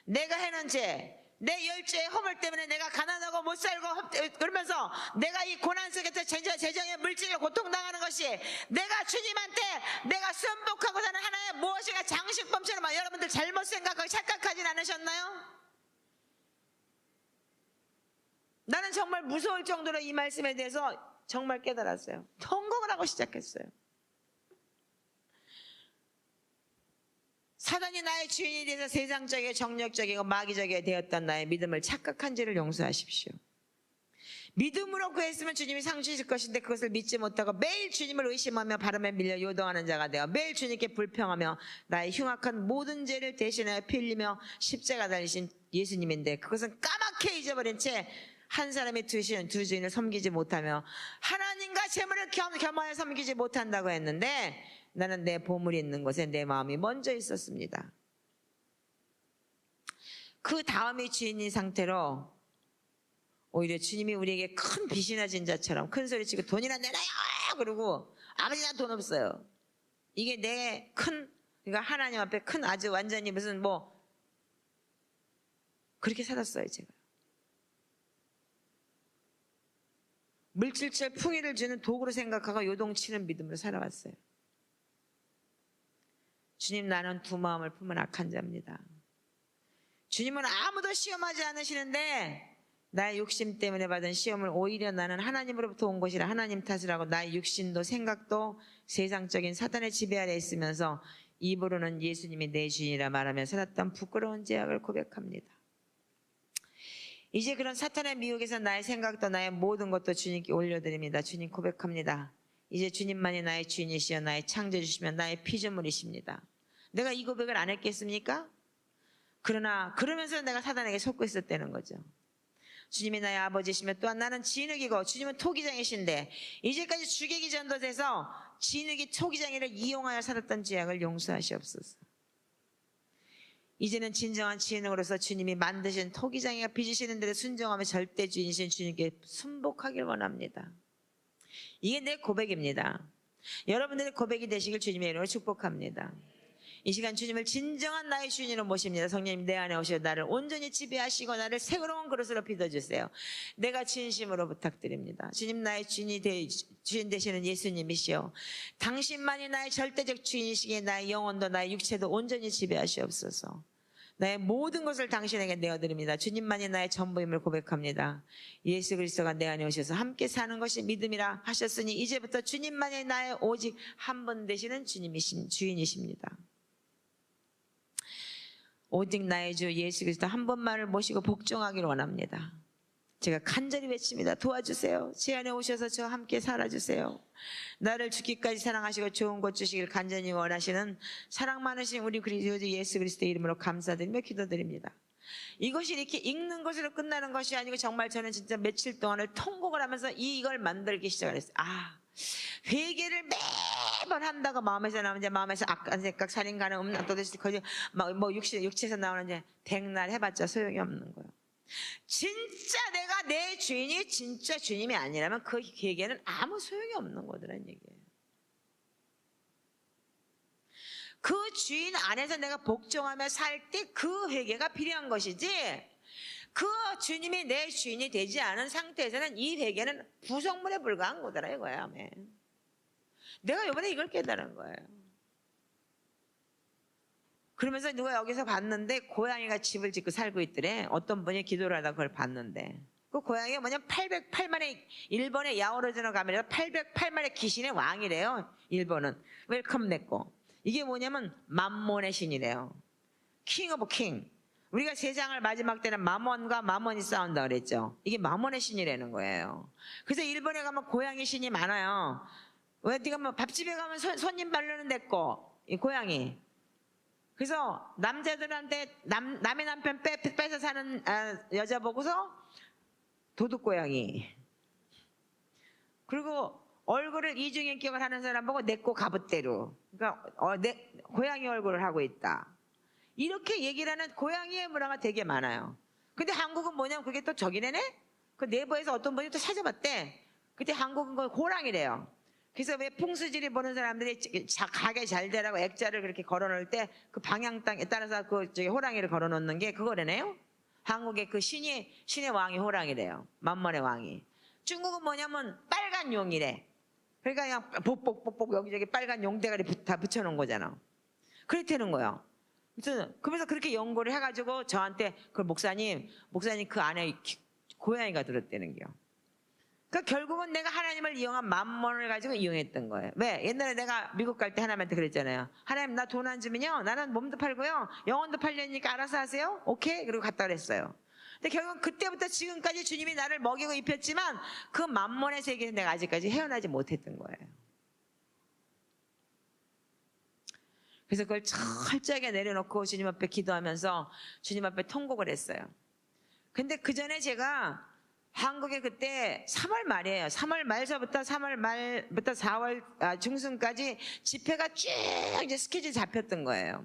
내가 해놓은 죄, 내 열죄의 허물 때문에 내가 가난하고 못 살고 그러면서 내가 이 고난 속에서 재정의 물질을 고통당하는 것이 내가 주님한테 내가 순복하고 사는 하나의 무엇인가 장식품처럼 여러분들 잘못 생각하고 착각하진 않으셨나요? 나는 정말 무서울 정도로 이 말씀에 대해서 정말 깨달았어요. 통곡을 하고 시작했어요. 사단이 나의 주인이 돼서 세상적이고 정력적이고 마귀적이 되었던 나의 믿음을 착각한 죄를 용서하십시오. 믿음으로 구했으면 주님이 상 주실 것인데 그것을 믿지 못하고 매일 주님을 의심하며 바람에 밀려 요동하는 자가 되어 매일 주님께 불평하며 나의 흉악한 모든 죄를 대신하여 피 흘리며 십자가 달리신 예수님인데 그것은 까맣게 잊어버린 채 한 사람이 두 주인을 섬기지 못하며 하나님과 재물을 겸하여 섬기지 못한다고 했는데 나는 내 보물이 있는 곳에 내 마음이 먼저 있었습니다. 그 다음이 주인인 상태로 오히려 주님이 우리에게 큰 빚이나 진 자처럼 큰 소리치고 돈이나 내놔요 그러고 아버지 나 돈 없어요. 이게 그러니까 하나님 앞에 큰 아주 완전히 무슨 그렇게 살았어요 제가. 물질적 풍요를 주는 도구로 생각하고 요동치는 믿음으로 살아왔어요. 주님 나는 두 마음을 품은 악한 자입니다. 주님은 아무도 시험하지 않으시는데 나의 욕심 때문에 받은 시험을 오히려 나는 하나님으로부터 온 것이라 하나님 탓을 하고 나의 육신도 생각도 세상적인 사단의 지배 아래 있으면서 입으로는 예수님이 내 주인이라 말하며 살았던 부끄러운 죄악을 고백합니다. 이제 그런 사탄의 미혹에서 나의 생각도 나의 모든 것도 주님께 올려드립니다. 주님 고백합니다. 이제 주님만이 나의 주인이시여 나의 창조주시며 나의 피조물이십니다. 내가 이 고백을 안 했겠습니까? 그러나 그러면서 내가 사단에게 속고 있었다는 거죠. 주님이 나의 아버지시며 또한 나는 진흙이고 주님은 토기장이신데 이제까지 주객이 전도돼서 진흙이 토기장이를 이용하여 살았던 죄악을 용서하시옵소서. 이제는 진정한 진흙으로서 주님이 만드신 토기장이가 빚으시는 대로 순종하며 절대 주인이신 주님께 순복하길 원합니다. 이게 내 고백입니다. 여러분들의 고백이 되시길 주님의 이름으로 축복합니다. 이 시간 주님을 진정한 나의 주인으로 모십니다. 성령님 내 안에 오셔 나를 온전히 지배하시고 나를 새로운 그릇으로 빚어주세요. 내가 진심으로 부탁드립니다. 주님 나의 주인 되시는 예수님이시여 당신만이 나의 절대적 주인이시기에 나의 영혼도 나의 육체도 온전히 지배하시옵소서. 나의 모든 것을 당신에게 내어드립니다. 주님만이 나의 전부임을 고백합니다. 예수 그리스도가 내 안에 오셔서 함께 사는 것이 믿음이라 하셨으니 이제부터 주님만이 나의 오직 한 분 되시는 주인이십니다. 오직 나의 주 예수 그리스도 한 분만을 모시고 복종하기를 원합니다. 제가 간절히 외칩니다. 도와주세요. 제 안에 오셔서 저와 함께 살아주세요. 나를 죽기까지 사랑하시고 좋은 것 주시길 간절히 원하시는 사랑 많으신 우리 그리스도 예수 그리스도의 이름으로 감사드리며 기도드립니다. 이것이 이렇게 읽는 것으로 끝나는 것이 아니고 정말 저는 진짜 며칠 동안을 통곡을 하면서 이걸 만들기 시작을 했어요. 회개를 매번 한다고 마음에서 나오면 이제 마음에서 악한 생각, 살인 가능, 도대체 거짓, 뭐 육체에서 나오는 이제 백날 해봤자 소용이 없는 거예요. 진짜 내가 내 주인이 진짜 주님이 아니라면 그 회개는 아무 소용이 없는 거더라는 얘기예요. 그 주인 안에서 내가 복종하며 살 때 그 회개가 필요한 것이지, 그 주님이 내 주인이 되지 않은 상태에서는 이 회개는 부속물에 불과한 거더라 이거야. 아멘. 내가 이번에 이걸 깨달은 거예요. 그러면서 누가 여기서 봤는데 고양이가 집을 짓고 살고 있더래. 어떤 분이 기도를 하다 그걸 봤는데, 그 고양이가 뭐냐면 808만의 일본의 야오로즈노 가면에서 808만의 귀신의 왕이래요. 일본은 웰컴 냈고, 이게 뭐냐면 맘몬의 신이래요. 킹 오브 킹. 우리가 세상을 마지막 때는 마몬과 마몬이 싸운다 그랬죠. 이게 마몬의 신이라는 거예요. 그래서 일본에 가면 고양이 신이 많아요. 왜 네가 뭐 밥집에 가면 손님 바르는 데고 이 고양이. 그래서 남자들한테 남의 남편 뺏어 사는 여자 보고서 도둑고양이. 그리고 얼굴을 이중인격을 하는 사람 보고 내꼬 가부대로. 그러니까 고양이 얼굴을 하고 있다. 이렇게 얘기를 하는 고양이의 문화가 되게 많아요. 근데 한국은 뭐냐면 그게 또 저기네네? 그 네이버에서 어떤 분이 또 찾아봤대. 그때 한국은 그 호랑이래요. 그래서 왜 풍수지리 보는 사람들이 가게 잘 되라고 액자를 그렇게 걸어놓을 때 그 방향에 따라서 그 저기 호랑이를 걸어놓는 게 그거래네요. 한국의 그 신의 왕이 호랑이래요. 만mon의 왕이. 중국은 뭐냐면 빨간 용이래. 그러니까 그냥 복복복복 여기저기 빨간 용대가리 다 붙여놓은 거잖아. 그렇다는 거예요. 그래서 그렇게 연구를 해가지고 저한테 그 목사님 그 안에 고양이가 들었다는 게요. 그러니까 결국은 내가 하나님을 이용한 맘몬을 가지고 이용했던 거예요. 왜? 옛날에 내가 미국 갈 때 하나님한테 그랬잖아요. 하나님 나 돈 안 주면요, 나는 몸도 팔고요 영혼도 팔려니까 알아서 하세요. 오케이? 그리고 갔다 그랬어요. 근데 결국 그때부터 지금까지 주님이 나를 먹이고 입혔지만 그 맘몬의 세계에서 내가 아직까지 헤어나지 못했던 거예요. 그래서 그걸 철저하게 내려놓고 주님 앞에 기도하면서 주님 앞에 통곡을 했어요. 근데 그 전에 제가 한국에 그때 3월 말이에요. 3월 말서부터 3월 말부터 4월 중순까지 집회가 쭉 이제 스케줄이 잡혔던 거예요.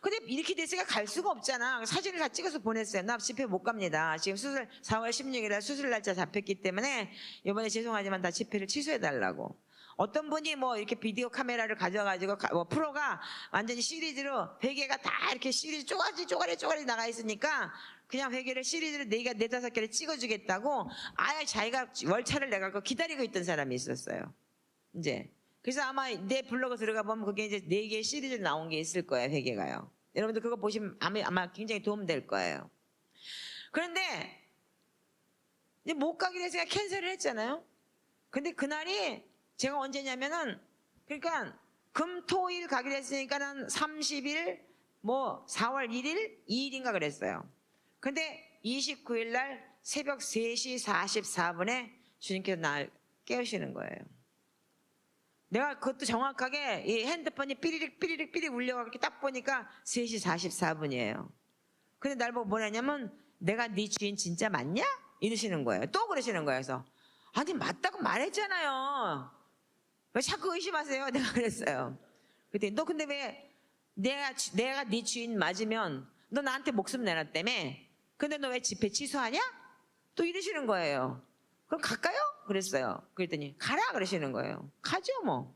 근데 이렇게 됐으니까 갈 수가 없잖아. 사진을 다 찍어서 보냈어요. 나 집회 못 갑니다. 지금 4월 16일에 수술 날짜 잡혔기 때문에 이번에 죄송하지만 다 집회를 취소해달라고. 어떤 분이 뭐 이렇게 비디오 카메라를 가져가지고 뭐 프로가 완전히 시리즈로 회개가 다 이렇게 시리즈 쪼가리 나가 있으니까 그냥 회개를 시리즈로 4-5개를 찍어주겠다고 아예 자기가 월차를 내갖고 기다리고 있던 사람이 있었어요. 이제. 그래서 아마 내 블로그 들어가 보면 그게 이제 4개의 시리즈로 나온 게 있을 거예요, 회개가요. 여러분들 그거 보시면 아마 굉장히 도움될 거예요. 그런데 이제 못 가기로 해서 캔슬을 했잖아요. 근데 그날이 제가 언제냐면은, 그러니까 금, 토, 일 가기로 했으니까는 30일, 뭐 4월 1일, 2일인가 그랬어요. 근데 29일 날 새벽 3시 44분에 주님께서 날 깨우시는 거예요. 내가 그것도 정확하게 이 핸드폰이 삐리릭 울려가지고 이렇게 딱 보니까 3시 44분이에요. 근데 날 보고 뭐라냐면 내가 네 주인 진짜 맞냐? 이러시는 거예요. 또 그러시는 거예요. 그래서 아니 맞다고 말했잖아요. 왜 자꾸 의심하세요? 내가 그랬어요. 그랬더니 너 근데 왜 내가 네 주인 맞으면 너 나한테 목숨 내놨다며? 근데 너 왜 집회 취소하냐? 또 이러시는 거예요. 그럼 갈까요? 그랬어요. 그랬더니 가라 그러시는 거예요. 가죠 뭐.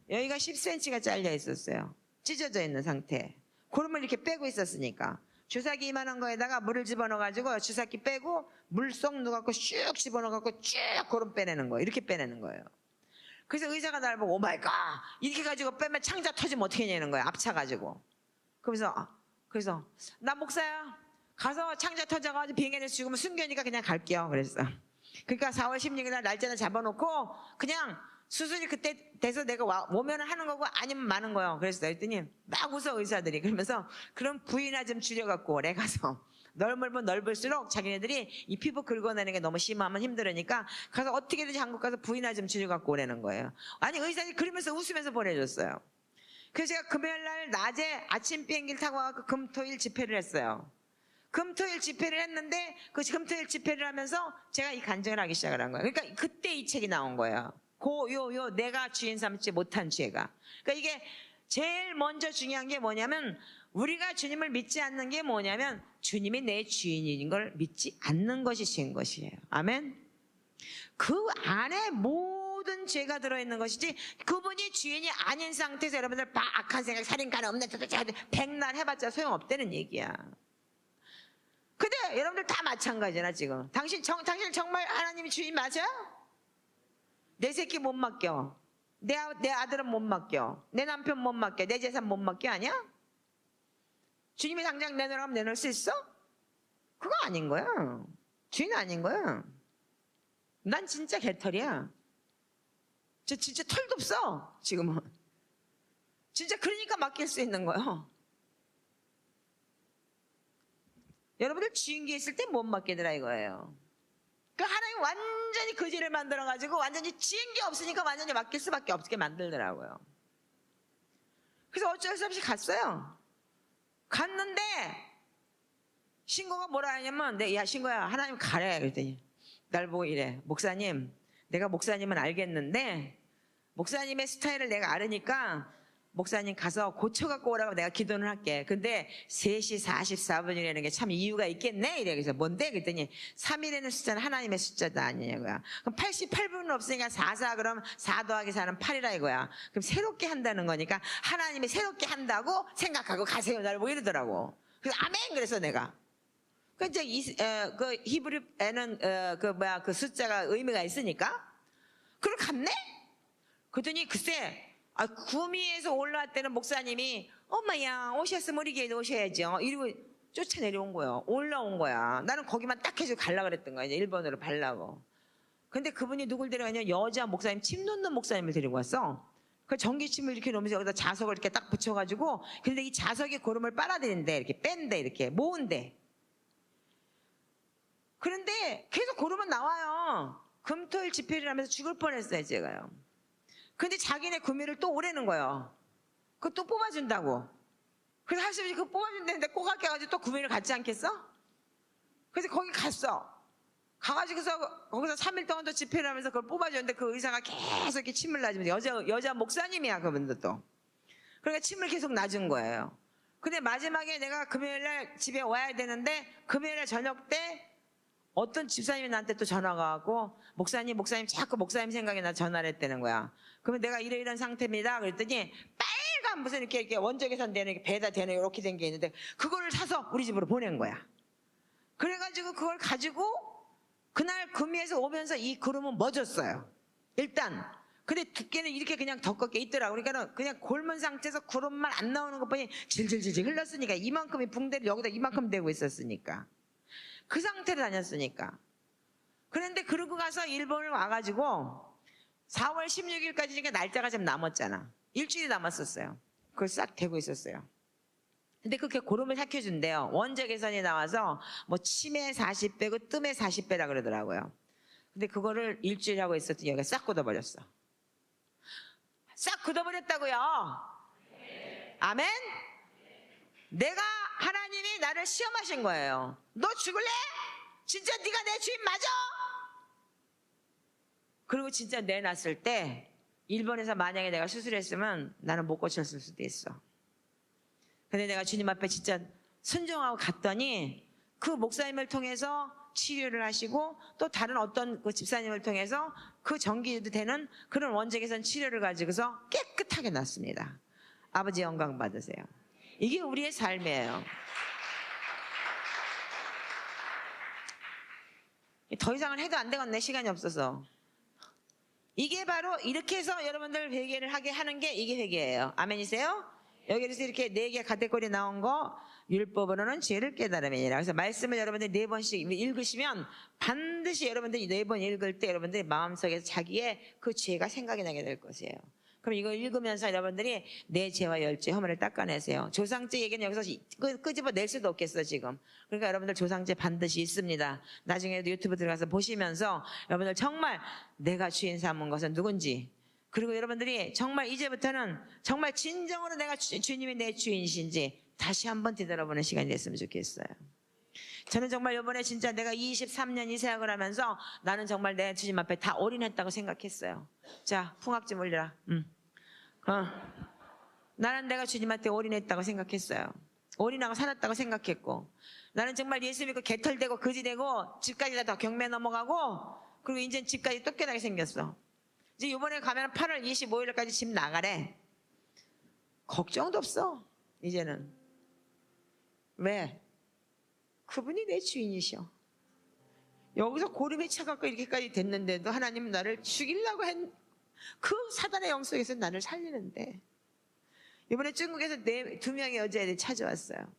여기가 10cm가 잘려 있었어요. 찢어져 있는 상태. 고름을 이렇게 빼고 있었으니까. 주사기 이만한 거에다가 물을 집어넣어가지고 주사기 빼고 물 쏙 넣어갖고 슉 집어넣어갖고 쭉 고름 빼내는 거예요. 이렇게 빼내는 거예요. 그래서 의사가 나를 보고 오마이갓 이렇게 가지고 빼면 창자 터지면 어떻게 되는 거예요. 압차가지고. 그래서 나 목사야. 가서 창자 터져가지고 비행기에서 죽으면 숨겨니까 그냥 갈게요. 그랬어. 그러니까 4월 16일 날 날짜는 잡아놓고 그냥 수술이 그때 돼서 내가 오면 하는 거고 아니면 마는 거예요. 그랬어요. 그랬더니 막 웃어 의사들이. 그러면서 그럼 부인아 좀 줄여갖고 오래 가서 넓으면 넓을수록 자기네들이 이 피부 긁어내는 게 너무 심하면 힘들으니까 가서 어떻게든지 한국 가서 부인화 좀 치료갖고 오라는 거예요. 아니 의사들이 그러면서 웃으면서 보내줬어요. 그래서 제가 금요일날 낮에 아침 비행기를 타고 와서 금토일 집회를 했어요. 금토일 집회를 했는데 그 금토일 집회를 하면서 제가 이 간증을 하기 시작을 한 거예요. 그러니까 그때 이 책이 나온 거예요. 내가 주인 삼지 못한 죄가. 그러니까 이게 제일 먼저 중요한 게 뭐냐면 우리가 주님을 믿지 않는 게 뭐냐면 주님이 내 주인인 걸 믿지 않는 것이 죄인 것이에요. 아멘. 그 안에 모든 죄가 들어있는 것이지 그분이 주인이 아닌 상태에서 여러분들 악한 생각, 살인가는 없는 백날 해봤자 소용없다는 얘기야. 근데 여러분들 다 마찬가지잖아 지금. 당신 정말 하나님이 주인 맞아? 내 새끼 못 맡겨. 내 아들은 못 맡겨. 내 남편 못 맡겨. 내 재산 못 맡겨 아니야? 주님이 당장 내놓으라면 내놓을 수 있어? 그거 아닌 거야. 주인 아닌 거야. 난 진짜 개털이야. 저 진짜 털도 없어 지금은. 진짜 그러니까 맡길 수 있는 거예요. 여러분들 주인기 있을 때 못 맡기더라 이거예요. 그러니까 하나님 완전히 그지를 만들어가지고 완전히 주인기 없으니까 완전히 맡길 수밖에 없게 만들더라고요. 그래서 어쩔 수 없이 갔어요. 갔는데 신고가 뭐라 하냐면 야 신고야 하나님 가래 그랬더니 날 보고 이래. 목사님 내가 목사님은 알겠는데 목사님의 스타일을 내가 알으니까 목사님 가서 고쳐갖고 오라고 내가 기도를 할게. 근데 3시 44분이라는 게 참 이유가 있겠네 이래. 그래서 뭔데? 그랬더니 3이라는 숫자는 하나님의 숫자도 아니냐고요. 그럼 88분은 없으니까 44 그럼 4 더하기 4는 8이라 이거야. 그럼 새롭게 한다는 거니까 하나님이 새롭게 한다고 생각하고 가세요 날 뭐 이러더라고. 그래서 아멘 그래서 내가 그 이제 그 히브리에는 그 숫자가 의미가 있으니까 그걸 갔네? 그랬더니 글쎄 구미에서 올라왔다는 목사님이 엄마야 오셨으면 우리 교회도 오셔야죠 이러고 쫓아내려온 거예요. 올라온 거야. 나는 거기만 딱 해서 가려고 그랬던 거야. 이제 1번으로 가려고. 근데 그분이 누굴 데려가냐 여자 목사님 침 놓는 목사님을 데리고 왔어. 그 전기침을 이렇게 놓으면서 여기다 자석을 이렇게 딱 붙여가지고 근데 이 자석에 고름을 빨아들인대. 이렇게 뺀대. 이렇게 모은대. 그런데 계속 고름은 나와요. 금토일 집회를 하면서 죽을 뻔했어요 제가요. 근데 자기네 구미를 또 오라는 거예요. 그거 또 뽑아준다고. 그래서 할 수 없이 그거 뽑아준다는데 꼭 할게 가지고 또 구미를 갔지 않겠어? 그래서 거기 갔어. 가가지고서 거기서 3일 동안 또 집회를 하면서 그걸 뽑아줬는데 그 의사가 계속 이렇게 침을 놔주면서 여자 목사님이야 그분도 또. 그러니까 침을 계속 놔준 거예요. 근데 마지막에 내가 금요일날 집에 와야 되는데 금요일날 저녁 때 어떤 집사님이 나한테 또 전화가 와고 목사님 자꾸 목사님 생각이 나 전화를 했다는 거야. 그러면 내가 이런 상태입니다. 그랬더니 빨간 무슨 이렇게 원적외선 되는 배에다 되는 이렇게 된 게 있는데 그거를 사서 우리 집으로 보낸 거야. 그래가지고 그걸 가지고 그날 구미에서 오면서 이 구름은 멎었어요. 일단. 근데 두께는 이렇게 그냥 두껍게 있더라고. 그러니까 그냥 곪은 상태에서 구름만 안 나오는 것뿐이 질질질질 흘렀으니까 이만큼이 붕대를 여기다 이만큼 대고 있었으니까. 그 상태로 다녔으니까. 그런데 그러고 가서 일본을 와가지고 4월 16일까지니까 날짜가 좀 남았잖아. 일주일이 남았었어요. 그걸 싹 대고 있었어요. 근데 그렇게 고름을 삭혀준대요. 원적외선이 나와서 뭐 침에 40배고 뜸에 40배라 그러더라고요. 근데 그거를 일주일 하고 있었더니 여기가 싹 굳어버렸어. 싹 굳어버렸다고요. 아멘? 내가 하나님이 나를 시험하신 거예요. 너 죽을래? 진짜 네가 내 주인 맞아? 그리고 진짜 내놨을 때 일본에서 만약에 내가 수술했으면 나는 못 고쳤을 수도 있어. 근데 내가 주님 앞에 진짜 순종하고 갔더니 그 목사님을 통해서 치료를 하시고 또 다른 어떤 그 집사님을 통해서 그 전기도 되는 그런 원적외선 치료를 가지고서 깨끗하게 났습니다. 아버지 영광 받으세요. 이게 우리의 삶이에요. 더 이상은 해도 안 되겠네. 시간이 없어서. 이게 바로 이렇게 해서 여러분들 회개를 하게 하는 게 이게 회개예요. 아멘이세요? 여기서 이렇게 4개 카테고리 나온 거 율법으로는 죄를 깨달음이니라. 그래서 말씀을 여러분들이 4번씩 읽으시면 반드시 여러분들이 4번 읽을 때 여러분들이 마음속에서 자기의 그 죄가 생각이 나게 될 것이에요. 그럼 이거 읽으면서 여러분들이 내 죄와 열죄 허물을 닦아내세요. 조상죄 얘기는 여기서 끄집어낼 수도 없겠어 지금. 그러니까 여러분들 조상죄 반드시 있습니다. 나중에도 유튜브 들어가서 보시면서 여러분들 정말 내가 주인 삼은 것은 누군지, 그리고 여러분들이 정말 이제부터는 정말 진정으로 내가 주님이 내 주인이신지 다시 한번 되돌아보는 시간이 됐으면 좋겠어요. 저는 정말 이번에 진짜 내가 23년 이 사역을 하면서 나는 정말 내 주님 앞에 다 올인했다고 생각했어요. 자, 풍악 좀 올려라. 나는 내가 주님한테 올인했다고 생각했어요. 올인하고 살았다고 생각했고, 나는 정말 예수 믿고 개털되고 거지되고 집까지 다 경매 넘어가고, 그리고 이제 집까지 쫓겨나게 생겼어. 이제 이번에 가면 8월 25일까지 집 나가래. 걱정도 없어 이제는. 왜? 그분이 내 주인이셔. 여기서 고름이 차갖고 이렇게까지 됐는데도 하나님은 나를 죽이려고 그 사단의 영 속에서 나를 살리는데, 이번에 중국에서 2명의 여자애들이 찾아왔어요.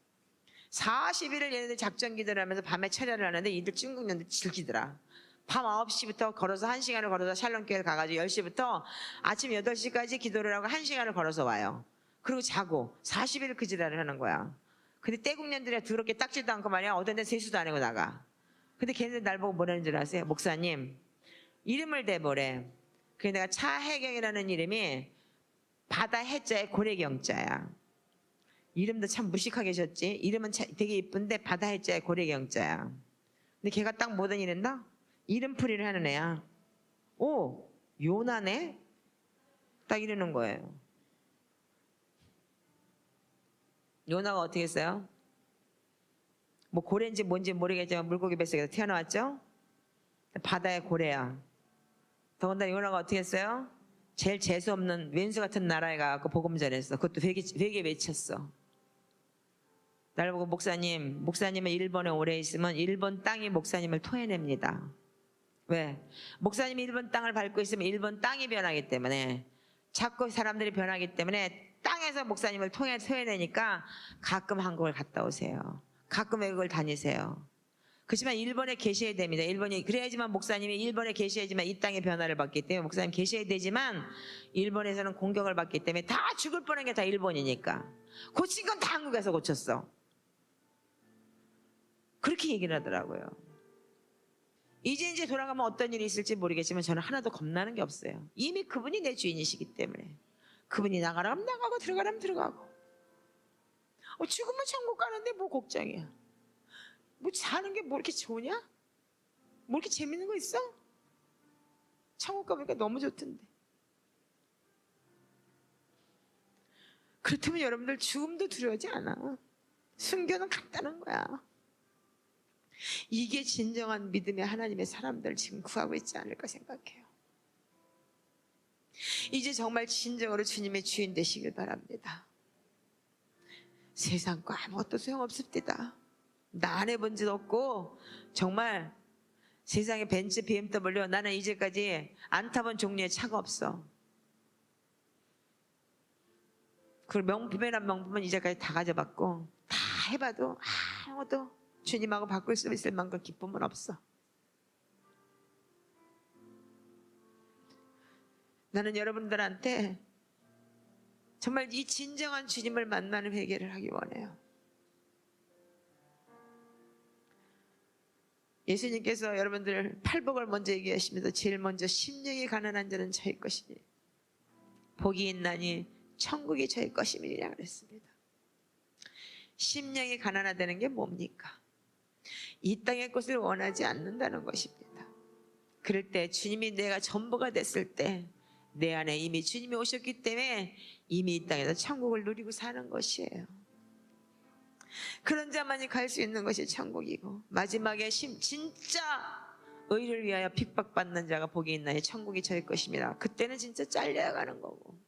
40일을 얘네들 작전 기도를 하면서 밤에 철야를 하는데 이들 중국 년들 즐기더라. 밤 9시부터 걸어서 1시간을 걸어서 샬롬교회를 가가지고 10시부터 아침 8시까지 기도를 하고 1시간을 걸어서 와요. 그리고 자고 40일을 그 지랄을 하는 거야. 근데 떼국년들이 더럽게 닦지도 않고 말이야. 어떤 데 세수도 안 하고 나가. 근데 걔네들 날 보고 뭐라는 줄 아세요? 목사님, 이름을 대보래. 그게 내가 차혜경이라는 이름이 바다 해자에 고래경자야. 이름도 참 무식하게 졌지. 이름은 되게 이쁜데 바다 해자에 고래경자야. 근데 걔가 딱 뭐든 이랬나? 이름풀이를 하는 애야. 오, 요나네? 딱 이러는 거예요. 요나가 어떻게 했어요? 뭐 고래인지 뭔지 모르겠지만 물고기 뱃속에서 태어나왔죠? 바다의 고래야. 더군다나 요나가 어떻게 했어요? 제일 재수없는 왼수 같은 나라에 가서 복음 전했어. 그것도 되게 외쳤어. 나를 보고 목사님은 일본에 오래 있으면 일본 땅이 목사님을 토해냅니다. 왜? 목사님이 일본 땅을 밟고 있으면 일본 땅이 변하기 때문에, 자꾸 사람들이 변하기 때문에 땅에서 목사님을 토해내니까 가끔 한국을 갔다 오세요. 가끔 외국을 다니세요. 그렇지만 일본에 계셔야 됩니다. 일본이 그래야지만 목사님이 일본에 계셔야지만 이 땅의 변화를 받기 때문에 목사님 계셔야 되지만, 일본에서는 공격을 받기 때문에 다 죽을 뻔한 게 다 일본이니까 고친 건 다 한국에서 고쳤어. 그렇게 얘기를 하더라고요. 이제 돌아가면 어떤 일이 있을지 모르겠지만 저는 하나도 겁나는 게 없어요. 이미 그분이 내 주인이시기 때문에. 그분이 나가라면 나가고 들어가라면 들어가고. 죽으면 천국 가는데 뭐 걱정이야. 뭐 사는 게 뭐 이렇게 좋으냐? 뭐 이렇게 재밌는 거 있어? 천국 가보니까 너무 좋던데. 그렇다면 여러분들 죽음도 두려워하지 않아. 순교는 간단한 거야. 이게 진정한 믿음의 하나님의 사람들을 지금 구하고 있지 않을까 생각해요. 이제 정말 진정으로 주님의 주인 되시길 바랍니다. 세상 거 아무것도 소용없습니다. 나 안 해본 적 없고 정말 세상에 벤츠, BMW 나는 이제까지 안 타본 종류의 차가 없어. 그 명품이란 명품은 이제까지 다 가져봤고 다 해봐도 아무것도 주님하고 바꿀 수 있을 만큼 기쁨은 없어. 나는 여러분들한테 정말 이 진정한 주님을 만나는 회개를 하기 원해요. 예수님께서 여러분들 팔복을 먼저 얘기하시면서 제일 먼저 심령이 가난한 자는 저의 것이니 복이 있나니 천국이 저의 것임이라 그랬습니다. 심령이 가난하다는 게 뭡니까? 이 땅의 것을 원하지 않는다는 것입니다. 그럴 때 주님이 내가 전부가 됐을 때 내 안에 이미 주님이 오셨기 때문에 이미 이 땅에서 천국을 누리고 사는 것이에요. 그런 자만이 갈 수 있는 것이 천국이고, 마지막에 진짜 의를 위하여 핍박받는 자가 복이 있나니 천국이 저의 것입니다. 그때는 진짜 잘려야 가는 거고,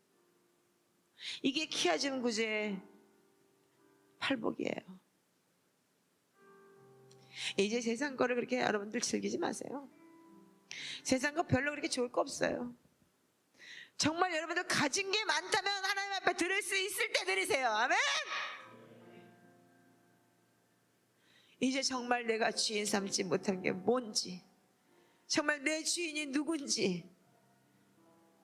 이게 키아즘 구제의 팔복이에요. 이제 세상 거를 그렇게 여러분들 즐기지 마세요. 세상 거 별로 그렇게 좋을 거 없어요. 정말 여러분들 가진 게 많다면 하나님 앞에 드릴 수 있을 때 드리세요. 아멘. 이제 정말 내가 주인 삼지 못한 게 뭔지, 정말 내 주인이 누군지,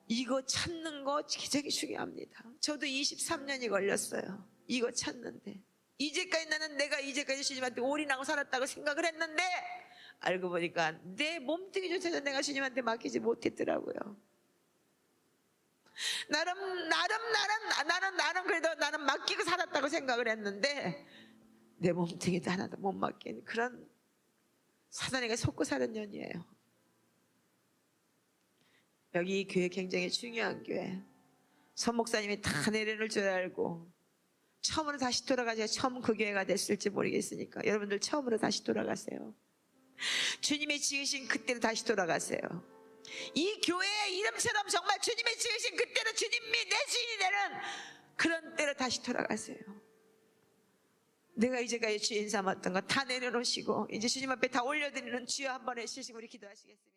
이거 찾는 거 굉장히 중요합니다. 저도 23년이 걸렸어요. 이거 찾는데. 이제까지 나는 내가 이제까지 주님한테 올인하고 살았다고 생각을 했는데 알고 보니까 내 몸뚱이조차도 내가 주님한테 맡기지 못했더라고요. 나름 그래도 나는 맡기고 살았다고 생각을 했는데 내 몸뚱이도 하나도 못 맡긴 그런 사단에게 속고 사는 년이에요. 여기 이 교회 굉장히 중요한 교회. 선 목사님이 다 내려놓을 줄 알고 처음으로 다시 돌아가세요. 처음 그 교회가 됐을지 모르겠으니까 여러분들 처음으로 다시 돌아가세요. 주님이 지으신 그때로 다시 돌아가세요. 이 교회의 이름처럼 정말 주님이 지으신 그때로 주님이 내 주인이 되는 그런 때로 다시 돌아가세요. 내가 이제까지 주인 삼았던 거 다 내려놓으시고 이제 주님 앞에 다 올려드리는 주여 한번 해주시고 우리 기도하시겠습니다.